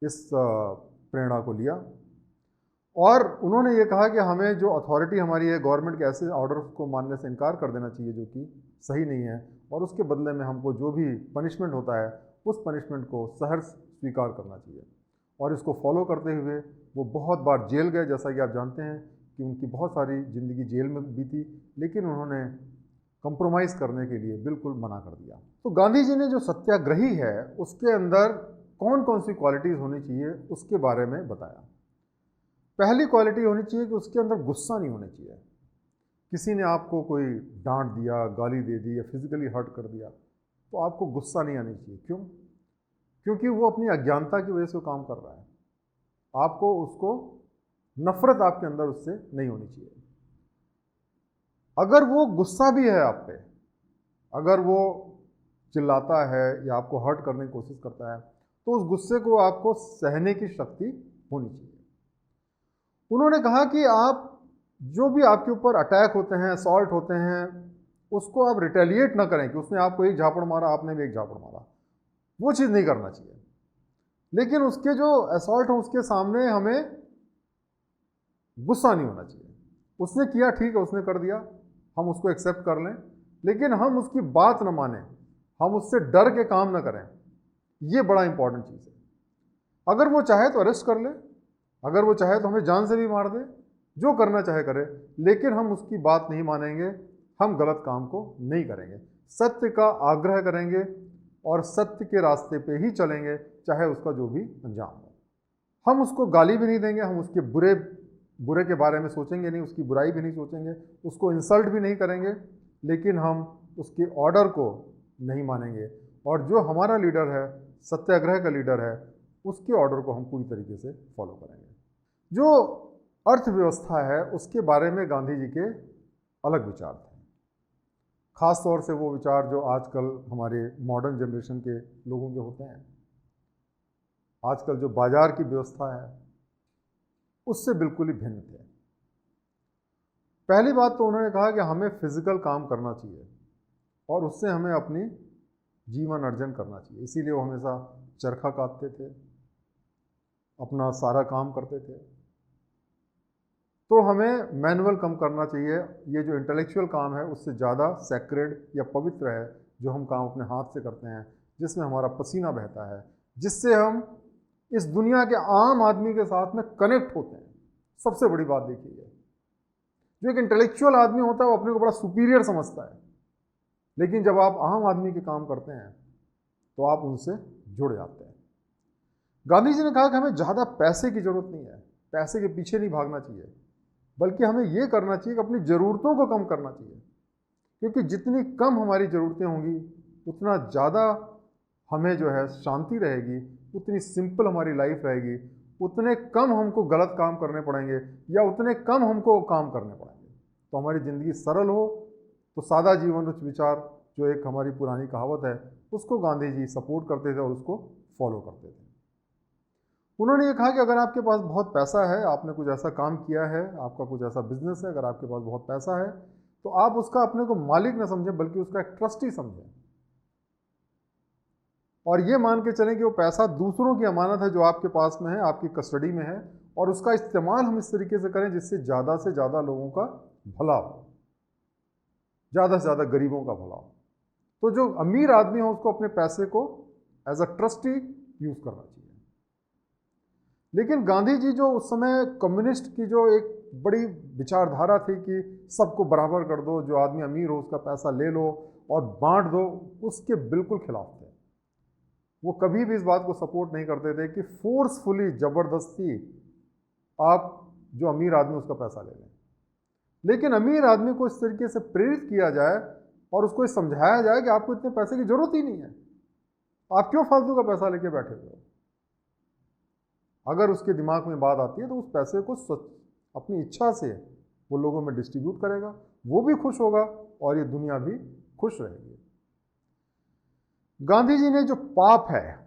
इस प्रेरणा को लिया। और उन्होंने ये कहा कि हमें जो अथॉरिटी हमारी है, गवर्नमेंट के ऐसे ऑर्डर्स को मानने से इनकार कर देना चाहिए जो कि सही नहीं है, और उसके बदले में हमको जो भी पनिशमेंट होता है उस पनिशमेंट को सहर्ष स्वीकार करना चाहिए। और इसको फॉलो करते हुए वो बहुत बार जेल गए, जैसा कि आप जानते हैं कि उनकी बहुत सारी ज़िंदगी जेल में बीती, लेकिन उन्होंने कंप्रोमाइज़ करने के लिए बिल्कुल मना कर दिया। तो गांधी जी ने जो सत्याग्रही है उसके अंदर कौन कौन सी क्वालिटीज़ होनी चाहिए उसके बारे में बताया। पहली क्वालिटी होनी चाहिए कि उसके अंदर गुस्सा नहीं होना चाहिए। किसी ने आपको कोई डांट दिया, गाली दे दी या फिजिकली हर्ट कर दिया, तो आपको गुस्सा नहीं आनी चाहिए। क्यों? क्योंकि वो अपनी अज्ञानता की वजह से काम कर रहा है। आपको उसको नफरत आपके अंदर उससे नहीं होनी चाहिए। अगर वो गुस्सा भी है आप पे, अगर वो चिल्लाता है या आपको हर्ट करने की कोशिश करता है, तो उस गुस्से को आपको सहने की शक्ति होनी चाहिए। उन्होंने कहा कि आप जो भी आपके ऊपर अटैक होते हैं, असॉल्ट होते हैं, उसको आप रिटेलिएट ना करें कि उसने आपको एक झापड़ मारा, आपने भी एक झापड़ मारा। वो चीज़ नहीं करना चाहिए। लेकिन उसके जो असॉल्ट हो उसके सामने हमें गुस्सा नहीं होना चाहिए। उसने किया, ठीक है, उसने कर दिया, हम उसको एक्सेप्ट कर लें, लेकिन हम उसकी बात न माने, हम उससे डर के काम न करें। ये बड़ा इंपॉर्टेंट चीज़ है। अगर वो चाहे तो अरेस्ट कर ले, अगर वो चाहे तो हमें जान से भी मार दे, जो करना चाहे करे, लेकिन हम उसकी बात नहीं मानेंगे, हम गलत काम को नहीं करेंगे, सत्य का आग्रह करेंगे और सत्य के रास्ते पे ही चलेंगे, चाहे उसका जो भी अंजाम हो। हम उसको गाली भी नहीं देंगे, हम उसके बुरे के बारे में सोचेंगे नहीं, उसकी बुराई भी नहीं सोचेंगे, उसको इंसल्ट भी नहीं करेंगे, लेकिन हम उसके ऑर्डर को नहीं मानेंगे। और जो हमारा लीडर है, सत्याग्रह का लीडर है, उसके ऑर्डर को हम पूरी तरीके से फॉलो करेंगे। जो अर्थव्यवस्था है उसके बारे में गांधी जी के अलग विचार थे। खास तौर से वो विचार जो आजकल हमारे मॉडर्न जनरेशन के लोगों के होते हैं। आजकल जो बाजार की व्यवस्था है उससे बिल्कुल ही भिन्न थे। पहली बात तो उन्होंने कहा कि हमें फिजिकल काम करना चाहिए और उससे हमें अपनी जीवन अर्जन करना चाहिए। इसीलिए वो हमेशा चरखा काटते थे, अपना सारा काम करते थे। तो हमें मैनुअल कम करना चाहिए। ये जो इंटेलेक्चुअल काम है उससे ज़्यादा सैक्रेड या पवित्र है जो हम काम अपने हाथ से करते हैं, जिसमें हमारा पसीना बहता है, जिससे हम इस दुनिया के आम आदमी के साथ में कनेक्ट होते हैं। सबसे बड़ी बात देखिए, जो एक इंटेलेक्चुअल आदमी होता है वो अपने को बड़ा सुपीरियर समझता है, लेकिन जब आप आम आदमी के काम करते हैं तो आप उनसे जुड़ जाते हैं। गांधी जी ने कहा कि हमें ज़्यादा पैसे की ज़रूरत नहीं है, पैसे के पीछे नहीं भागना चाहिए, बल्कि हमें ये करना चाहिए कि अपनी ज़रूरतों को कम करना चाहिए, क्योंकि जितनी कम हमारी ज़रूरतें होंगी उतना ज़्यादा हमें जो है शांति रहेगी, उतनी सिंपल हमारी लाइफ रहेगी, उतने कम हमको गलत काम करने पड़ेंगे या उतने कम हमको काम करने पड़ेंगे। तो हमारी ज़िंदगी सरल हो तो सादा जीवन उच्च विचार, जो एक हमारी पुरानी कहावत है, उसको गांधी जी सपोर्ट करते थे और उसको फॉलो करते थे। उन्होंने ये कहा कि अगर आपके पास बहुत पैसा है, आपने कुछ ऐसा काम किया है, आपका कुछ ऐसा बिजनेस है, अगर आपके पास बहुत पैसा है तो आप उसका अपने को मालिक न समझें बल्कि उसका एक ट्रस्टी समझें, और ये मान के चलें कि वो पैसा दूसरों की अमानत है जो आपके पास में है, आपकी कस्टडी में है, और उसका इस्तेमाल हम इस तरीके से करें जिससे ज़्यादा लोगों का भला हो, ज़्यादा से ज़्यादा गरीबों का भला हो। तो जो अमीर आदमी हो उसको अपने पैसे को एज अ ट्रस्टी यूज़ करना चाहिए। लेकिन गांधी जी जो उस समय कम्युनिस्ट की जो एक बड़ी विचारधारा थी कि सबको बराबर कर दो, जो आदमी अमीर हो उसका पैसा ले लो और बांट दो, उसके बिल्कुल खिलाफ थे। वो कभी भी इस बात को सपोर्ट नहीं करते थे कि फोर्सफुली, ज़बरदस्ती आप जो अमीर आदमी उसका पैसा ले लें। लेकिन अमीर आदमी को इस तरीके से प्रेरित किया जाए और उसको समझाया जाए कि आपको इतने पैसे की जरूरत ही नहीं है, आप क्यों फालतू का पैसा लेके बैठे हुए हो। अगर उसके दिमाग में बात आती है तो उस पैसे को अपनी इच्छा से वो लोगों में डिस्ट्रीब्यूट करेगा, वो भी खुश होगा और ये दुनिया भी खुश रहेगी। गांधी जी ने जो पाप है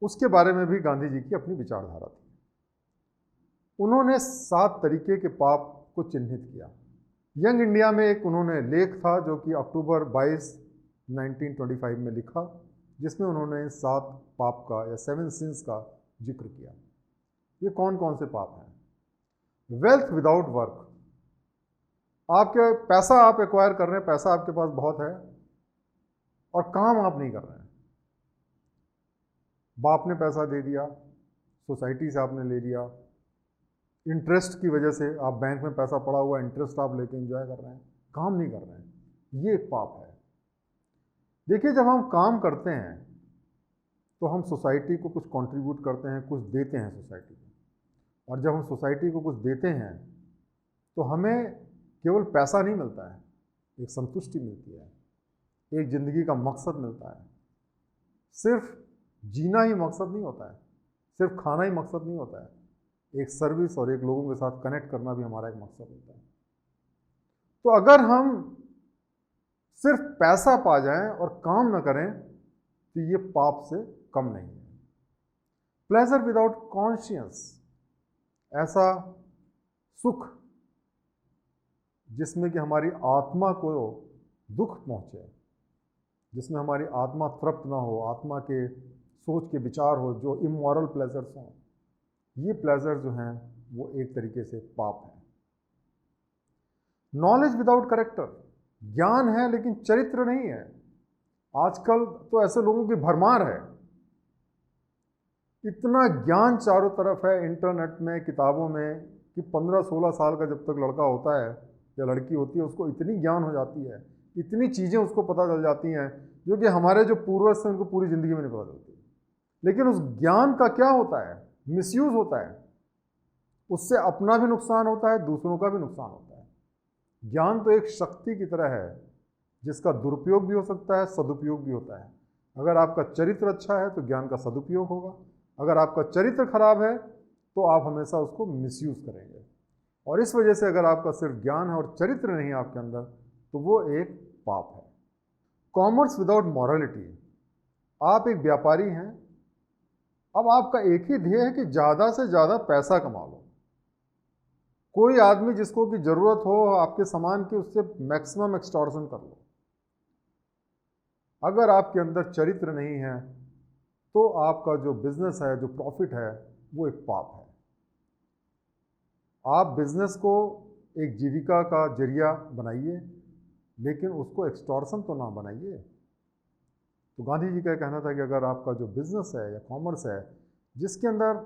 उसके बारे में भी गांधी जी की अपनी विचारधारा थी। उन्होंने 7 तरीके के पाप को चिन्हित किया। यंग इंडिया में एक उन्होंने लेख था जो कि अक्टूबर 22, 1925 में लिखा, जिसमें उन्होंने 7 पाप का या 7 सिंस का जिक्र किया। ये कौन कौन से पाप हैं? वेल्थ विदाउट वर्क, आपके पैसा आप एक्वायर कर रहे हैं, पैसा आपके पास बहुत है और काम आप नहीं कर रहे हैं। बाप ने पैसा दे दिया, सोसाइटी से आपने ले लिया, इंटरेस्ट की वजह से आप बैंक में पैसा पड़ा हुआ, इंटरेस्ट आप लेके एंजॉय कर रहे हैं, काम नहीं कर रहे हैं, ये एक पाप है। देखिए, जब हम काम करते हैं तो हम सोसाइटी को कुछ कंट्रीब्यूट करते हैं, कुछ देते हैं सोसाइटी को, और जब हम सोसाइटी को कुछ देते हैं तो हमें केवल पैसा नहीं मिलता है, एक संतुष्टि मिलती है, एक ज़िंदगी का मकसद मिलता है। सिर्फ जीना ही मकसद नहीं होता है, सिर्फ खाना ही मकसद नहीं होता है, एक सर्विस और एक लोगों के साथ कनेक्ट करना भी हमारा एक मकसद होता है। तो अगर हम सिर्फ पैसा पा जाएं और काम न करें तो ये पाप से कम नहीं है। प्लेजर विदाउट कॉन्शियस, ऐसा सुख जिसमें कि हमारी आत्मा को दुख पहुंचे, जिसमें हमारी आत्मा तृप्त ना हो, आत्मा के सोच के विचार हो, जो इमोरल प्लेजर्स हों, ये प्लेजर जो हैं वो एक तरीके से पाप है। नॉलेज विदाउट कैरेक्टर, ज्ञान है लेकिन चरित्र नहीं है। आजकल तो ऐसे लोगों की भरमार है, इतना ज्ञान चारों तरफ है इंटरनेट में, किताबों में, कि 15-16 साल का जब तक लड़का होता है या लड़की होती है उसको इतनी ज्ञान हो जाती है, इतनी चीज़ें उसको पता चल जाती हैं जो कि हमारे जो पूर्वज थे उनको पूरी ज़िंदगी में नहीं पता चलती। लेकिन उस ज्ञान का क्या होता है? मिसयूज़ होता है, उससे अपना भी नुकसान होता है, दूसरों का भी नुकसान होता है। ज्ञान तो एक शक्ति की तरह है जिसका दुरुपयोग भी हो सकता है, सदुपयोग भी होता है। अगर आपका चरित्र अच्छा है तो ज्ञान का सदुपयोग होगा, अगर आपका चरित्र खराब है तो आप हमेशा उसको मिसयूज़ करेंगे। और इस वजह से अगर आपका सिर्फ ज्ञान है और चरित्र नहीं है आपके अंदर तो वो एक पाप है। कॉमर्स विदाउट मॉरलिटी, आप एक व्यापारी हैं, अब आपका एक ही ध्येय है कि ज़्यादा से ज़्यादा पैसा कमा लो, कोई आदमी जिसको की जरूरत हो आपके सामान की, उससे मैक्सिमम एक्सटॉर्शन कर लो। अगर आपके अंदर चरित्र नहीं है तो आपका जो बिजनेस है, जो प्रॉफिट है, वो एक पाप है। आप बिजनेस को एक जीविका का जरिया बनाइए, लेकिन उसको एक्सटॉर्शन तो ना बनाइए। तो गांधी जी का कहना था कि अगर आपका जो बिजनेस है या कॉमर्स है जिसके अंदर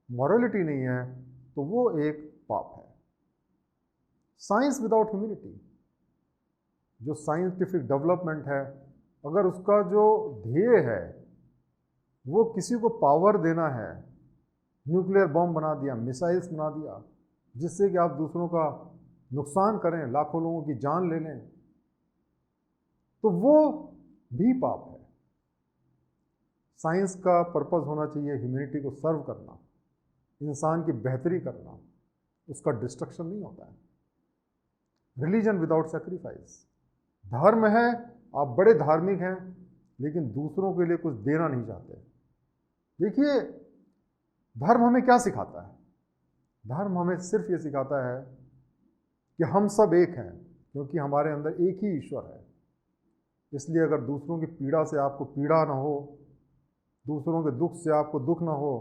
मॉरलिटी नहीं है तो वो एक पाप है। साइंस विदाउट ह्यूमिलिटी, जो साइंटिफिक डेवलपमेंट है, अगर उसका जो ध्येय है वो किसी को पावर देना है, न्यूक्लियर बॉम्ब बना दिया, मिसाइल्स बना दिया जिससे कि आप दूसरों का नुकसान करें, लाखों लोगों की जान ले लें, तो वो भी पाप है। साइंस का पर्पस होना चाहिए ह्यूमैनिटी को सर्व करना, इंसान की बेहतरी करना, उसका डिस्ट्रक्शन नहीं होता है। रिलीजन विदाउट सेक्रीफाइस, धर्म है, आप बड़े धार्मिक हैं लेकिन दूसरों के लिए कुछ देना नहीं चाहते। देखिए, धर्म हमें क्या सिखाता है? धर्म हमें सिर्फ ये सिखाता है कि हम सब एक हैं, क्योंकि हमारे अंदर एक ही ईश्वर है। इसलिए अगर दूसरों की पीड़ा से आपको पीड़ा ना हो, दूसरों के दुख से आपको दुख ना हो,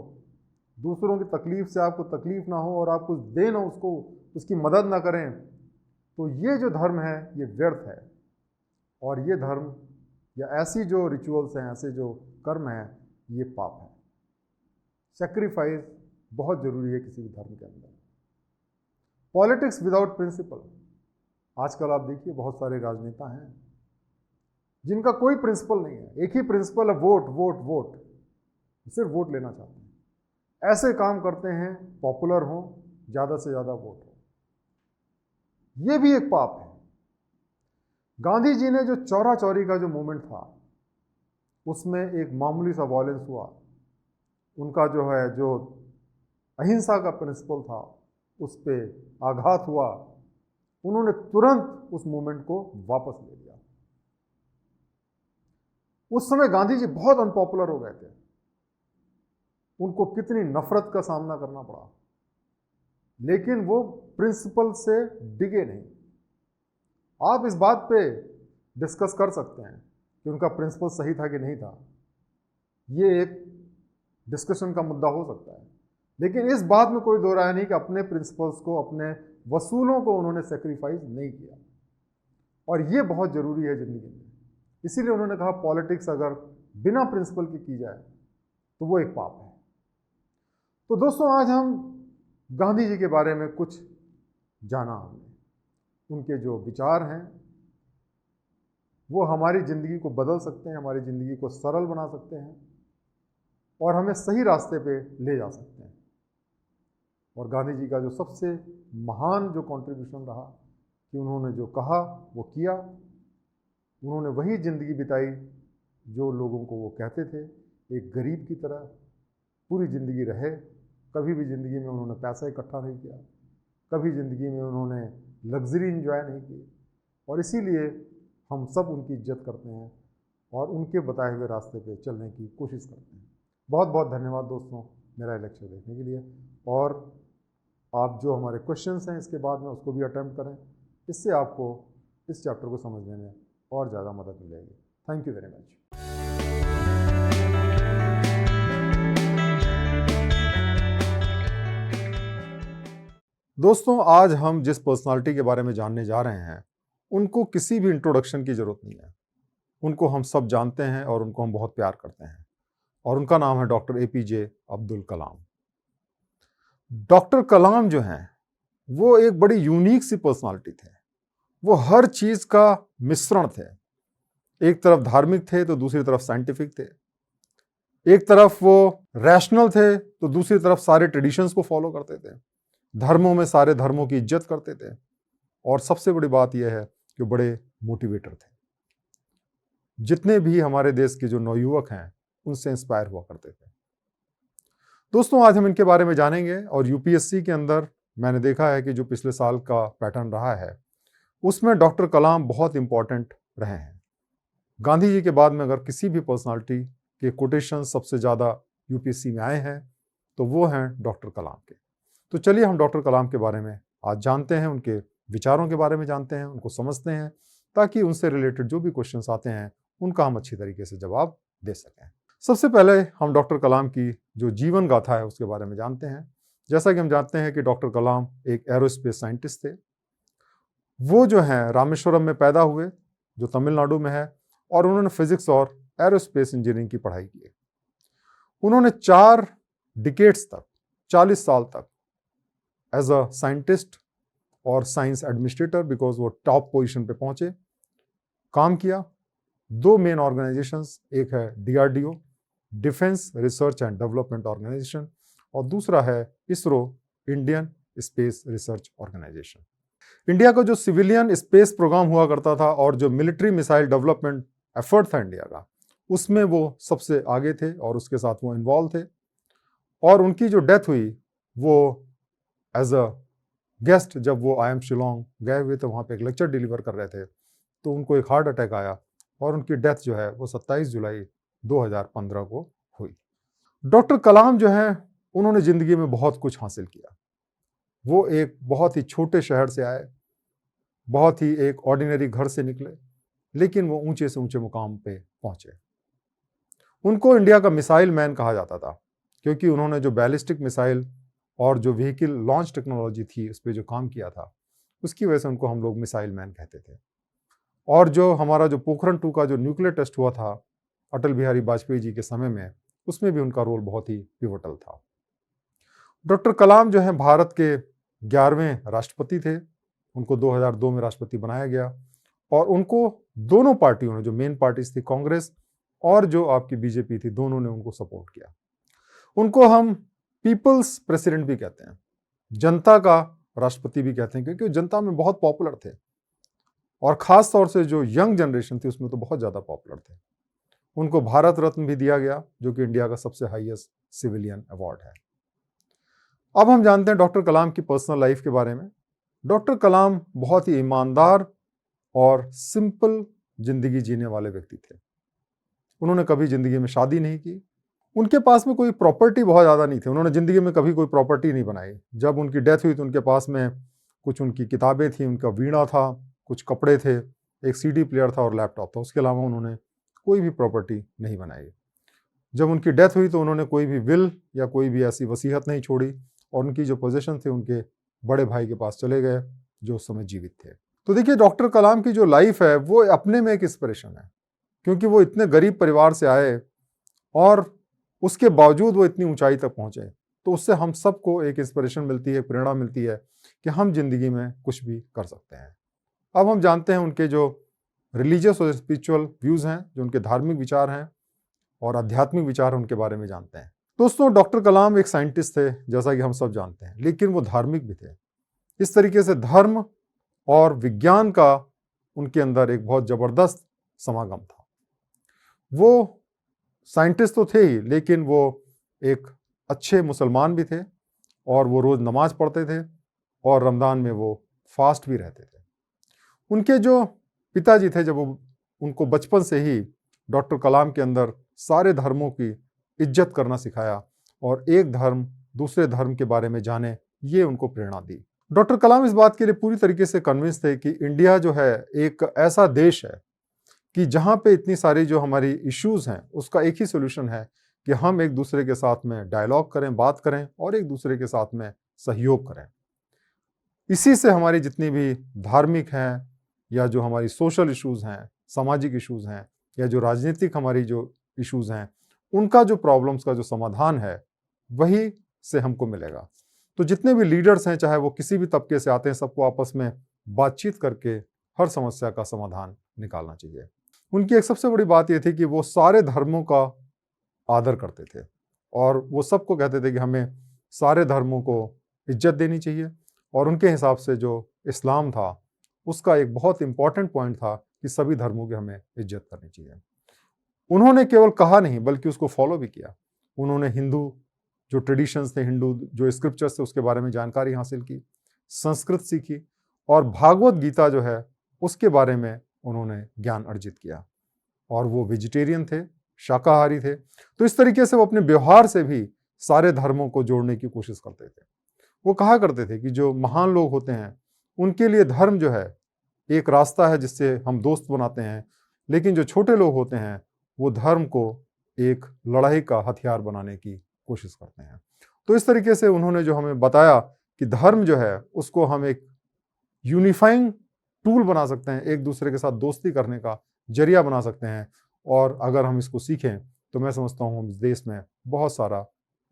दूसरों की तकलीफ से आपको तकलीफ ना हो और आप कुछ दें ना उसको, उसकी मदद ना करें, तो ये जो धर्म है ये व्यर्थ है। और ये धर्म या ऐसी जो रिचुअल्स हैं, ऐसे जो कर्म हैं, ये पाप है। सेक्रीफाइस बहुत जरूरी है किसी भी धर्म के अंदर। पॉलिटिक्स विदाउट प्रिंसिपल, आजकल आप देखिए बहुत सारे राजनेता हैं जिनका कोई प्रिंसिपल नहीं है, एक ही प्रिंसिपल है, वोट वोट वोट, सिर्फ वोट लेना चाहते हैं। ऐसे काम करते हैं पॉपुलर हो, ज़्यादा से ज़्यादा वोट हो, ये भी एक पाप है। गांधी जी ने जो चौरा चौरी का जो मूवमेंट था उसमें एक मामूली सा वॉयलेंस हुआ, उनका जो है जो अहिंसा का प्रिंसिपल था उस पर आघात हुआ, उन्होंने तुरंत उस मूवमेंट को वापस ले लिया। उस समय गांधी जी बहुत अनपॉपुलर हो गए थे, उनको कितनी नफरत का सामना करना पड़ा, लेकिन वो प्रिंसिपल से डिगे नहीं। आप इस बात पे डिस्कस कर सकते हैं कि उनका प्रिंसिपल सही था कि नहीं था, ये एक डिस्कशन का मुद्दा हो सकता है, लेकिन इस बात में कोई दो राय नहीं कि अपने प्रिंसिपल्स को, अपने वसूलों को उन्होंने सेक्रीफाइस नहीं किया। और ये बहुत ज़रूरी है ज़िंदगी में। इसीलिए उन्होंने कहा पॉलिटिक्स अगर बिना प्रिंसिपल की जाए तो वो एक पाप है। तो दोस्तों, आज हम गांधी जी के बारे में कुछ जाना हमने, उनके जो विचार हैं वो हमारी ज़िंदगी को बदल सकते हैं, हमारी ज़िंदगी को सरल बना सकते हैं और हमें सही रास्ते पे ले जा सकते हैं। और गांधी जी का जो सबसे महान जो कंट्रीब्यूशन रहा कि उन्होंने जो कहा वो किया, उन्होंने वही ज़िंदगी बिताई जो लोगों को वो कहते थे, एक गरीब की तरह पूरी ज़िंदगी रहे। कभी भी ज़िंदगी में उन्होंने पैसा इकट्ठा नहीं किया, कभी ज़िंदगी में उन्होंने लग्जरी इंजॉय नहीं की, और इसीलिए हम सब उनकी इज्जत करते हैं और उनके बताए हुए रास्ते पे चलने की कोशिश करते हैं। बहुत बहुत धन्यवाद दोस्तों मेरा लेक्चर देखने के लिए, और आप जो हमारे क्वेश्चंस हैं इसके बाद में उसको भी अटेम्प्ट करें, इससे आपको इस चैप्टर को समझने में और ज़्यादा मदद मिलेगी। Thank you very much. दोस्तों, आज हम जिस पर्सनालिटी के बारे में जानने जा रहे हैं उनको किसी भी इंट्रोडक्शन की ज़रूरत नहीं है। उनको हम सब जानते हैं और उनको हम बहुत प्यार करते हैं, और उनका नाम है doctor APJ Abdul Kalam. Doctor कलाम जो हैं वो एक बड़ी यूनिक सी पर्सनालिटी थे। वो हर चीज़ का मिश्रण थे, एक तरफ धार्मिक थे तो दूसरी तरफ साइंटिफिक थे, एक तरफ वो रैशनल थे तो दूसरी तरफ सारे ट्रेडिशंस को फॉलो करते थे, धर्मों में सारे धर्मों की इज्जत करते थे, और सबसे बड़ी बात यह है कि बड़े मोटिवेटर थे। जितने भी हमारे देश के जो नवयुवक हैं उनसे इंस्पायर हुआ करते थे। दोस्तों, आज हम इनके बारे में जानेंगे, और यूपीएससी के अंदर मैंने देखा है कि जो पिछले साल का पैटर्न रहा है उसमें डॉक्टर कलाम बहुत इंपॉर्टेंट रहे हैं। गांधी जी के बाद में अगर किसी भी पर्सनालिटी के कोटेशन सबसे ज़्यादा यूपीएससी में आए हैं तो वो हैं डॉक्टर कलाम के। तो चलिए हम डॉक्टर कलाम के बारे में आज जानते हैं, उनके विचारों के बारे में जानते हैं, उनको समझते हैं, ताकि उनसे रिलेटेड जो भी क्वेश्चंस आते हैं उनका हम अच्छी तरीके से जवाब दे सकें। सबसे पहले हम डॉक्टर कलाम की जो जीवन गाथा है उसके बारे में जानते हैं। जैसा कि हम जानते हैं कि डॉक्टर कलाम एक एरोस्पेस साइंटिस्ट थे। वो जो हैं रामेश्वरम में पैदा हुए, जो तमिलनाडु में है, और उन्होंने फिजिक्स और एरोस्पेस इंजीनियरिंग की पढ़ाई की। उन्होंने 4 डिकेड्स तक, 40 साल तक एज अ साइंटिस्ट और साइंस एडमिनिस्ट्रेटर, बिकॉज वो टॉप पोजीशन पे पहुंचे, काम किया। 2 मेन ऑर्गेनाइजेशंस, एक है DRDO, defence research and development organisation, और दूसरा है ISRO, Indian space research organisation. India का जो सिविलियन स्पेस प्रोग्राम हुआ करता था और जो मिलिट्री मिसाइल डेवलपमेंट एफर्ट था इंडिया का, उसमें वो सबसे आगे थे और उसके साथ वो इन्वॉल्व थे। और उनकी जो डेथ हुई, वो एज अ गेस्ट जब वो IIM शिलोंग गए हुए थे, वहाँ पे एक लेक्चर डिलीवर कर रहे थे, तो उनको एक हार्ट अटैक आया और उनकी डेथ जो है वो 27 जुलाई 2015 को हुई। डॉक्टर कलाम जो है, उन्होंने ज़िंदगी में बहुत कुछ हासिल किया। वो एक बहुत ही छोटे शहर से आए, बहुत ही एक ऑर्डिनरी घर से निकले, लेकिन वो ऊंचे से ऊंचे मुकाम पे पहुंचे। उनको इंडिया का मिसाइल मैन कहा जाता था, क्योंकि उन्होंने जो बैलिस्टिक मिसाइल और जो व्हीकल लॉन्च टेक्नोलॉजी थी उस पर जो काम किया था, उसकी वजह से उनको हम लोग मिसाइल मैन कहते थे। और जो हमारा जो पोखरण 2 का जो न्यूक्लियर टेस्ट हुआ था अटल बिहारी वाजपेयी जी के समय में, उसमें भी उनका रोल बहुत ही पिवटल था। डॉक्टर कलाम जो है भारत के 11वें राष्ट्रपति थे। उनको 2002 में राष्ट्रपति बनाया गया और उनको दोनों पार्टियों ने, जो मेन पार्टीज थी कांग्रेस और जो आपकी बीजेपी थी, दोनों ने उनको सपोर्ट किया। उनको हम पीपल्स प्रेसिडेंट भी कहते हैं, जनता का राष्ट्रपति भी कहते हैं, क्योंकि वो जनता में बहुत पॉपुलर थे और खास तौर से जो यंग जनरेशन थी उसमें तो बहुत ज़्यादा पॉपुलर थे। उनको भारत रत्न भी दिया गया, जो कि इंडिया का सबसे हाईएस्ट सिविलियन अवार्ड है। अब हम जानते हैं डॉक्टर कलाम की पर्सनल लाइफ के बारे में। डॉक्टर कलाम बहुत ही ईमानदार और सिंपल जिंदगी जीने वाले व्यक्ति थे। उन्होंने कभी जिंदगी में शादी नहीं की। उनके पास में कोई प्रॉपर्टी बहुत ज़्यादा नहीं थी। उन्होंने ज़िंदगी में कभी कोई प्रॉपर्टी नहीं बनाई। जब उनकी डेथ हुई तो उनके पास में कुछ उनकी किताबें थी, उनका वीणा था, कुछ कपड़े थे, एक CD प्लेयर था और लैपटॉप था। उसके अलावा उन्होंने कोई भी प्रॉपर्टी नहीं बनाई। जब उनकी डेथ हुई तो उन्होंने कोई भी विल या कोई भी ऐसी वसीयत नहीं छोड़ी और उनकी जो पोजीशन थे उनके बड़े भाई के पास चले गए, जो उस समय जीवित थे। तो देखिए, डॉक्टर कलाम की जो लाइफ है वो अपने में एक इंस्पिरेशन है, क्योंकि वो इतने गरीब परिवार से आए और उसके बावजूद वो इतनी ऊंचाई तक पहुंचे। तो उससे हम सबको एक इंस्पिरेशन मिलती है, प्रेरणा मिलती है कि हम जिंदगी में कुछ भी कर सकते हैं। अब हम जानते हैं उनके जो रिलीजियस और स्पिरिचुअल व्यूज़ हैं, जो उनके धार्मिक विचार हैं और आध्यात्मिक विचार हैं, उनके बारे में जानते हैं। दोस्तों, डॉक्टर कलाम एक साइंटिस्ट थे, जैसा कि हम सब जानते हैं, लेकिन वो धार्मिक भी थे। इस तरीके से धर्म और विज्ञान का उनके अंदर एक बहुत ज़बरदस्त समागम था। वो साइंटिस्ट तो थे ही, लेकिन वो एक अच्छे मुसलमान भी थे और वो रोज़ नमाज पढ़ते थे और रमज़ान में वो फास्ट भी रहते थे। उनके जो पिताजी थे, जब वो उनको बचपन से ही डॉक्टर कलाम के अंदर सारे धर्मों की इज्जत करना सिखाया और एक धर्म दूसरे धर्म के बारे में जाने, ये उनको प्रेरणा दी। डॉक्टर कलाम इस बात के लिए पूरी तरीके से कन्विंस थे कि इंडिया जो है एक ऐसा देश है कि जहाँ पे इतनी सारी जो हमारी इश्यूज़ हैं उसका एक ही सोल्यूशन है कि हम एक दूसरे के साथ में डायलॉग करें, बात करें और एक दूसरे के साथ में सहयोग करें। इसी से हमारी जितनी भी धार्मिक हैं या जो हमारी सोशल इश्यूज़ हैं, सामाजिक इश्यूज़ हैं या जो राजनीतिक हमारी जो इश्यूज़ हैं, उनका जो प्रॉब्लम्स का जो समाधान है वही से हमको मिलेगा। तो जितने भी लीडर्स हैं, चाहे वो किसी भी तबके से आते हैं, सबको आपस में बातचीत करके हर समस्या का समाधान निकालना चाहिए। उनकी एक सबसे बड़ी बात ये थी कि वो सारे धर्मों का आदर करते थे और वो सबको कहते थे कि हमें सारे धर्मों को इज्जत देनी चाहिए। और उनके हिसाब से जो इस्लाम था उसका एक बहुत इंपॉर्टेंट पॉइंट था कि सभी धर्मों की हमें इज्जत करनी चाहिए। उन्होंने केवल कहा नहीं बल्कि उसको फॉलो भी किया। उन्होंने हिंदू जो ट्रेडिशंस थे, हिंदू जो स्क्रिप्चर्स थे, उसके बारे में जानकारी हासिल की, संस्कृत सीखी और भागवत गीता जो है उसके बारे में उन्होंने ज्ञान अर्जित किया। और वो वेजिटेरियन थे, शाकाहारी थे। तो इस तरीके से वो अपने व्यवहार से भी सारे धर्मों को जोड़ने की कोशिश करते थे। वो कहा करते थे कि जो महान लोग होते हैं उनके लिए धर्म जो है एक रास्ता है जिससे हम दोस्त बनाते हैं, लेकिन जो छोटे लोग होते हैं वो धर्म को एक लड़ाई का हथियार बनाने की कोशिश करते हैं। तो इस तरीके से उन्होंने जो हमें बताया कि धर्म जो है उसको हम एक यूनिफाइंग टूल बना सकते हैं, एक दूसरे के साथ दोस्ती करने का जरिया बना सकते हैं, और अगर हम इसको सीखें तो मैं समझता हूँ हम इस देश में बहुत सारा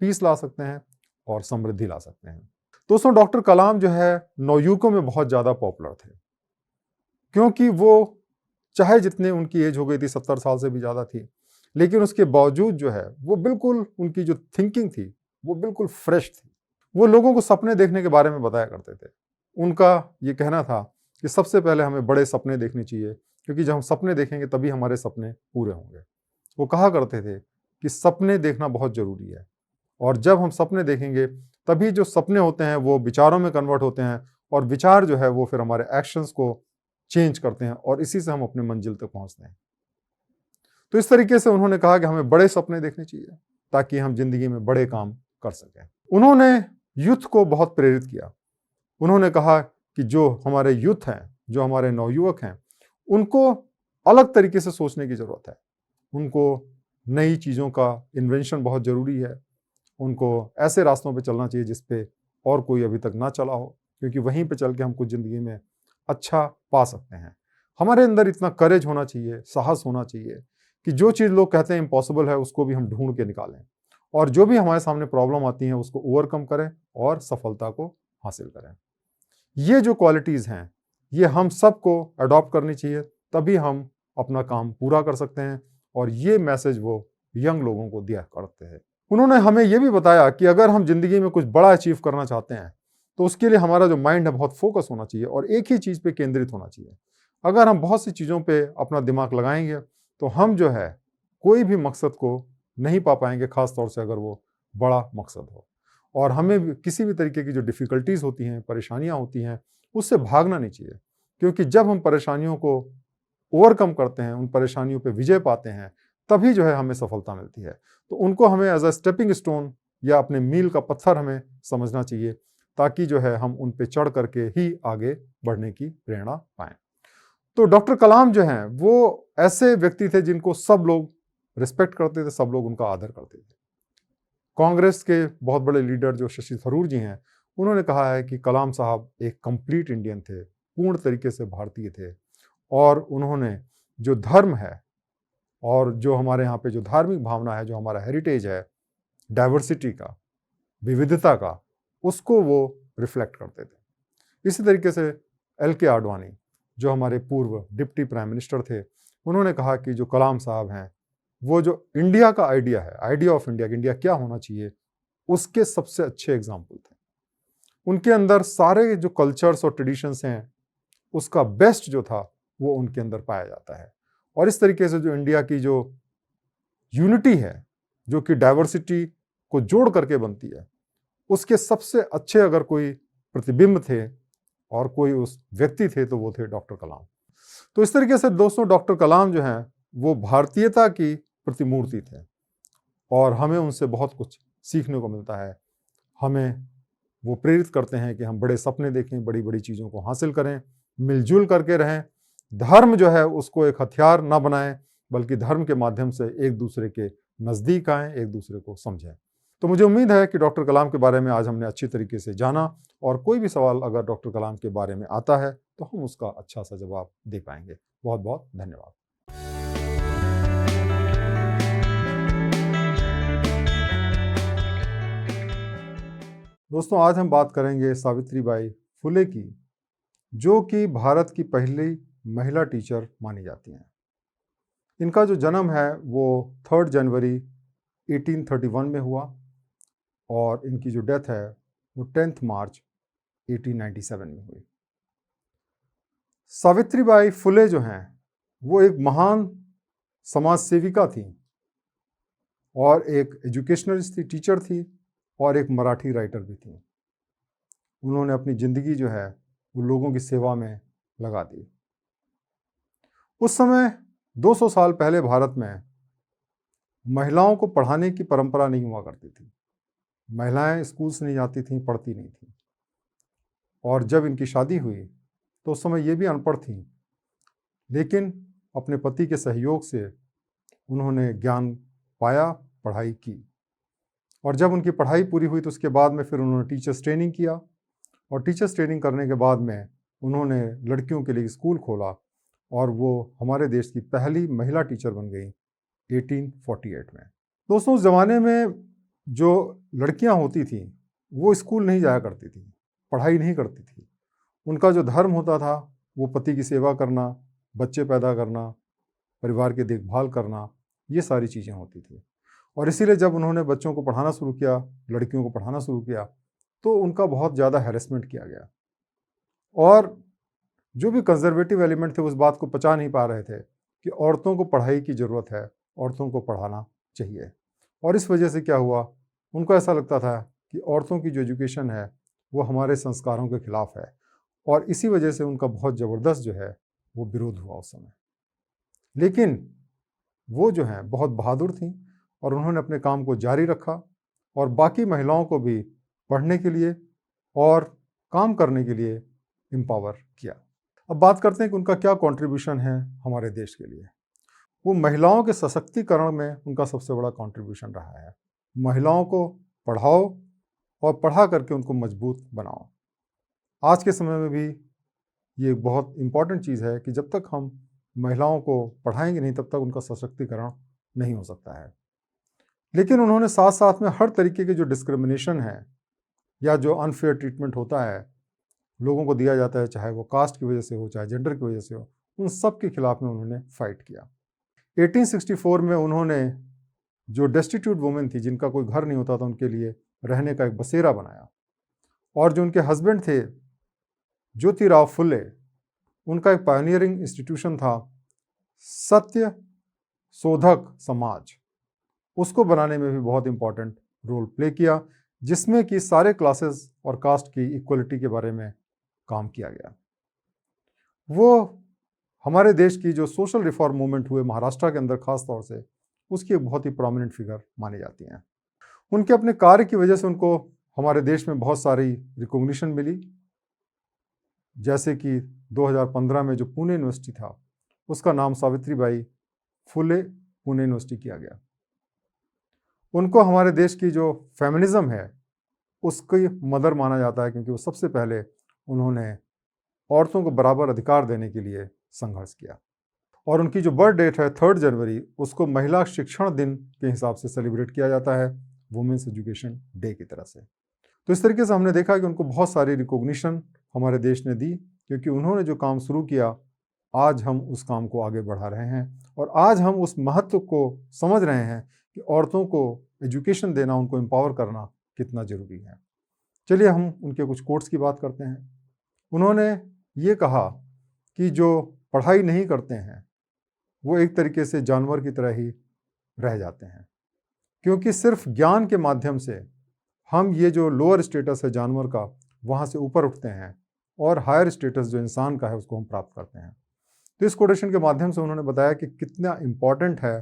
पीस ला सकते हैं और समृद्धि ला सकते हैं। दोस्तों, डॉक्टर कलाम जो है नवयुवकों में बहुत ज़्यादा पॉपुलर थे, क्योंकि वो चाहे जितने उनकी एज हो गई थी, 70 साल से भी ज़्यादा थी, लेकिन उसके बावजूद जो है वो बिल्कुल, उनकी जो थिंकिंग थी वो बिल्कुल फ्रेश थी। वो लोगों को सपने देखने के बारे में बताया करते थे। उनका ये कहना था कि सबसे पहले हमें बड़े सपने देखने चाहिए, क्योंकि जब हम सपने देखेंगे तभी हमारे सपने पूरे होंगे। वो कहा करते थे कि सपने देखना बहुत ज़रूरी है, और जब हम सपने देखेंगे तभी जो सपने होते हैं वो विचारों में कन्वर्ट होते हैं, और विचार जो है वो फिर हमारे एक्शंस को चेंज करते हैं, और इसी से हम अपने मंजिल तक पहुंचते हैं। तो इस तरीके से उन्होंने कहा कि हमें बड़े सपने देखने चाहिए ताकि हम जिंदगी में बड़े काम कर सकें। उन्होंने यूथ को बहुत प्रेरित किया। उन्होंने कहा कि जो हमारे यूथ हैं, जो हमारे नवयुवक हैं, उनको अलग तरीके से सोचने की ज़रूरत है। उनको नई चीज़ों का इन्वेंशन बहुत ज़रूरी है। उनको ऐसे रास्तों पे चलना चाहिए जिस पे और कोई अभी तक ना चला हो, क्योंकि वहीं पे चल के हम कुछ ज़िंदगी में अच्छा पा सकते हैं। हमारे अंदर इतना करेज होना चाहिए, साहस होना चाहिए कि जो चीज़ लोग कहते हैं इम्पॉसिबल है उसको भी हम ढूंढ के निकालें, और जो भी हमारे सामने प्रॉब्लम आती हैं उसको ओवरकम करें और सफलता को हासिल करें। ये जो क्वालिटीज़ हैं ये हम सबको अडॉप्ट करनी चाहिए, तभी हम अपना काम पूरा कर सकते हैं, और ये मैसेज वो यंग लोगों को दिया करते हैं। उन्होंने हमें ये भी बताया कि अगर हम जिंदगी में कुछ बड़ा अचीव करना चाहते हैं तो उसके लिए हमारा जो माइंड है बहुत फोकस होना चाहिए और एक ही चीज़ पे केंद्रित होना चाहिए। अगर हम बहुत सी चीज़ों पे अपना दिमाग लगाएंगे तो हम जो है कोई भी मकसद को नहीं पा पाएंगे, खास तौर से अगर वो बड़ा मकसद हो। और हमें भी किसी भी तरीके की जो डिफ़िकल्टीज़ होती हैं, परेशानियाँ होती हैं, उससे भागना नहीं चाहिए, क्योंकि जब हम परेशानियों को ओवरकम करते हैं, उन परेशानियों पे विजय पाते हैं, तभी जो है हमें सफलता मिलती है। तो उनको हमें एज अ स्टेपिंग स्टोन या अपने मील का पत्थर हमें समझना चाहिए, ताकि जो है हम उन पे चढ़ करके ही आगे बढ़ने की प्रेरणा पाएं। तो डॉक्टर कलाम जो हैं वो ऐसे व्यक्ति थे जिनको सब लोग रिस्पेक्ट करते थे, सब लोग उनका आदर करते थे। कांग्रेस के बहुत बड़े लीडर जो शशि थरूर जी हैं, उन्होंने कहा है कि कलाम साहब एक कंप्लीट इंडियन थे, पूर्ण तरीके से भारतीय थे, और उन्होंने जो धर्म है और जो हमारे यहाँ पे जो धार्मिक भावना है, जो हमारा हेरिटेज है, डाइवर्सिटी का, विविधता का, उसको वो रिफ्लेक्ट करते थे। इसी तरीके से LK आडवाणी जो हमारे पूर्व डिप्टी प्राइम मिनिस्टर थे, उन्होंने कहा कि जो कलाम साहब हैं वो जो इंडिया का आइडिया है, आइडिया ऑफ इंडिया, इंडिया क्या होना चाहिए, उसके सबसे अच्छे एग्जाम्पल थे। उनके अंदर सारे जो कल्चर्स और ट्रेडिशंस हैं उसका बेस्ट जो था वो उनके अंदर पाया जाता है। और इस तरीके से जो इंडिया की जो यूनिटी है, जो कि डाइवर्सिटी को जोड़ करके बनती है, उसके सबसे अच्छे अगर कोई प्रतिबिंब थे और कोई उस व्यक्ति थे तो वो थे डॉक्टर कलाम। तो इस तरीके से दोस्तों डॉक्टर कलाम जो हैं वो भारतीयता की प्रतिमूर्ति थे, और हमें उनसे बहुत कुछ सीखने को मिलता है। हमें वो प्रेरित करते हैं कि हम बड़े सपने देखें, बड़ी बड़ी चीज़ों को हासिल करें, मिलजुल करके रहें। धर्म जो है उसको एक हथियार ना बनाएं, बल्कि धर्म के माध्यम से एक दूसरे के नज़दीक आएँ, एक दूसरे को समझें। तो मुझे उम्मीद है कि डॉक्टर कलाम के बारे में आज हमने अच्छी तरीके से जाना, और कोई भी सवाल अगर डॉक्टर कलाम के बारे में आता है तो हम उसका अच्छा सा जवाब दे पाएंगे। बहुत बहुत धन्यवाद। दोस्तों, आज हम बात करेंगे सावित्रीबाई फुले की, जो कि भारत की पहली महिला टीचर मानी जाती हैं। इनका जो जन्म है वो 3 जनवरी 1831 में हुआ, और इनकी जो डेथ है वो 10 मार्च 1897 में हुई। सावित्रीबाई फुले जो हैं वो एक महान समाज सेविका थी, और एक एजुकेशनलिस्ट थी, टीचर थी, और एक मराठी राइटर भी थी। उन्होंने अपनी ज़िंदगी जो है वो लोगों की सेवा में लगा दी। उस समय 200 साल पहले भारत में महिलाओं को पढ़ाने की परंपरा नहीं हुआ करती थी। महिलाएं स्कूल से नहीं जाती थीं, पढ़ती नहीं थीं। और जब इनकी शादी हुई तो उस समय ये भी अनपढ़ थी, लेकिन अपने पति के सहयोग से उन्होंने ज्ञान पाया, पढ़ाई की। और जब उनकी पढ़ाई पूरी हुई तो उसके बाद में फिर उन्होंने टीचर्स ट्रेनिंग किया, और टीचर्स ट्रेनिंग करने के बाद में उन्होंने लड़कियों के लिए स्कूल खोला, और वो हमारे देश की पहली महिला टीचर बन गई 1848 में। दोस्तों, उस ज़माने में जो लड़कियां होती थीं वो स्कूल नहीं जाया करती थी, पढ़ाई नहीं करती थी। उनका जो धर्म होता था वो पति की सेवा करना, बच्चे पैदा करना, परिवार की देखभाल करना, ये सारी चीज़ें होती थी। और इसीलिए जब उन्होंने बच्चों को पढ़ाना शुरू किया, लड़कियों को पढ़ाना शुरू किया, तो उनका बहुत ज़्यादा हैरेसमेंट किया गया। और जो भी कंजर्वेटिव एलिमेंट थे उस बात को पचा नहीं पा रहे थे कि औरतों को पढ़ाई की ज़रूरत है, औरतों को पढ़ाना चाहिए। और इस वजह से क्या हुआ, उनको ऐसा लगता था कि औरतों की जो एजुकेशन है वो हमारे संस्कारों के खिलाफ है, और इसी वजह से उनका बहुत ज़बरदस्त जो है वो विरोध हुआ उस समय। लेकिन वो जो हैं बहुत बहादुर थीं, और उन्होंने अपने काम को जारी रखा और बाकी महिलाओं को भी पढ़ने के लिए और काम करने के लिए एम्पावर किया। अब बात करते हैं कि उनका क्या कंट्रीब्यूशन है हमारे देश के लिए। वो महिलाओं के सशक्तिकरण में उनका सबसे बड़ा कंट्रीब्यूशन रहा है। महिलाओं को पढ़ाओ और पढ़ा करके उनको मजबूत बनाओ। आज के समय में भी ये बहुत इम्पॉर्टेंट चीज़ है कि जब तक हम महिलाओं को पढ़ाएंगे नहीं तब तक उनका सशक्तिकरण नहीं हो सकता है। लेकिन उन्होंने साथ साथ में हर तरीके के जो डिस्क्रिमिनेशन है या जो अनफेयर ट्रीटमेंट होता है, लोगों को दिया जाता है, चाहे वो कास्ट की वजह से हो, चाहे जेंडर की वजह से हो, उन सब के खिलाफ में उन्होंने फाइट किया। 1864 में उन्होंने जो डेस्टिट्यूट वुमेन थी, जिनका कोई घर नहीं होता था, उनके लिए रहने का एक बसेरा बनाया। और जो उनके हस्बैंड थे ज्योतिराव फुले, उनका एक पायनियरिंग इंस्टीट्यूशन था सत्य शोधक समाज, उसको बनाने में भी बहुत इंपॉर्टेंट रोल प्ले किया, जिसमें कि सारे क्लासेस और कास्ट की इक्वलिटी के बारे में काम किया गया। वो हमारे देश की जो सोशल रिफॉर्म मूवमेंट हुए महाराष्ट्र के अंदर खास तौर से, उसकी एक बहुत ही प्रोमिनेंट फिगर मानी जाती हैं। उनके अपने कार्य की वजह से उनको हमारे देश में बहुत सारी रिकॉग्निशन मिली, जैसे कि 2015 में जो पुणे यूनिवर्सिटी था उसका नाम सावित्रीबाई फुले पुणे यूनिवर्सिटी किया गया। उनको हमारे देश की जो फेमिनिज्म है उसकी मदर माना जाता है, क्योंकि वो सबसे पहले उन्होंने औरतों को बराबर अधिकार देने के लिए संघर्ष किया। और उनकी जो बर्थ डेट है 3 जनवरी, उसको महिला शिक्षण दिन के हिसाब से सेलिब्रेट किया जाता है, वुमेन्स एजुकेशन डे की तरह से। तो इस तरीके से हमने देखा कि उनको बहुत सारी रिकॉग्निशन हमारे देश ने दी, क्योंकि उन्होंने जो काम शुरू किया आज हम उस काम को आगे बढ़ा रहे हैं, और आज हम उस महत्व को समझ रहे हैं कि औरतों को एजुकेशन देना, उनको एम्पावर करना कितना ज़रूरी है। चलिए हम उनके कुछ कोट्स की बात करते हैं। उन्होंने ये कहा कि जो पढ़ाई नहीं करते हैं वो एक तरीके से जानवर की तरह ही रह जाते हैं, क्योंकि सिर्फ ज्ञान के माध्यम से हम ये जो लोअर स्टेटस है जानवर का, वहाँ से ऊपर उठते हैं और हायर स्टेटस जो इंसान का है उसको हम प्राप्त करते हैं। तो इस कोटेशन के माध्यम से उन्होंने बताया कि कितना इम्पॉर्टेंट है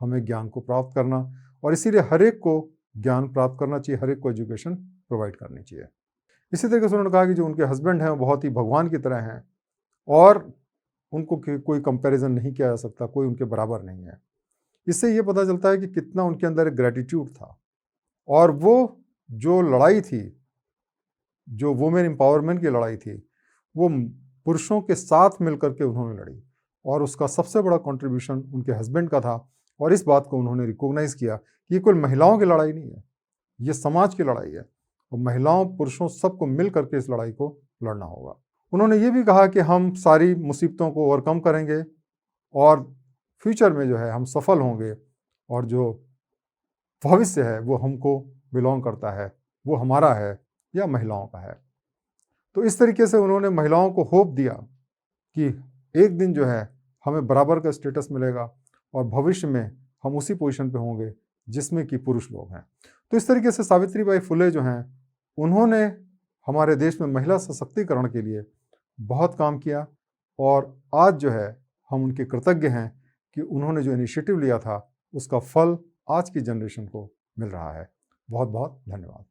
हमें ज्ञान को प्राप्त करना, और इसीलिए हर एक को ज्ञान प्राप्त करना चाहिए, हर एक को एजुकेशन प्रोवाइड करनी चाहिए। इसी तरीके से उन्होंने कहा कि जो उनके हस्बैंड हैं वो बहुत ही भगवान की तरह हैं, और उनको कोई कंपैरिजन नहीं किया जा सकता, कोई उनके बराबर नहीं है। इससे ये पता चलता है कि कितना उनके अंदर एक ग्रेटिट्यूड था, और वो जो लड़ाई थी, जो वुमेन एम्पावरमेंट की लड़ाई थी, वो पुरुषों के साथ मिलकर के उन्होंने लड़ी, और उसका सबसे बड़ा कंट्रीब्यूशन उनके हस्बैंड का था। और इस बात को उन्होंने रिकॉग्नाइज किया कि ये कोई महिलाओं की लड़ाई नहीं है, ये समाज की लड़ाई है, और महिलाओं पुरुषों सबको मिल करके इस लड़ाई को लड़ना होगा। उन्होंने ये भी कहा कि हम सारी मुसीबतों को ओवरकम करेंगे, और फ्यूचर में जो है हम सफल होंगे, और जो भविष्य है वो हमको बिलोंग करता है, वो हमारा है या महिलाओं का है। तो इस तरीके से उन्होंने महिलाओं को होप दिया कि एक दिन जो है हमें बराबर का स्टेटस मिलेगा, और भविष्य में हम उसी पोजीशन पे होंगे जिसमें कि पुरुष लोग हैं। तो इस तरीके से सावित्रीबाई फुले जो हैं, उन्होंने हमारे देश में महिला सशक्तिकरण के लिए बहुत काम किया, और आज जो है हम उनके कृतज्ञ हैं कि उन्होंने जो इनिशिएटिव लिया था उसका फल आज की जनरेशन को मिल रहा है। बहुत बहुत धन्यवाद।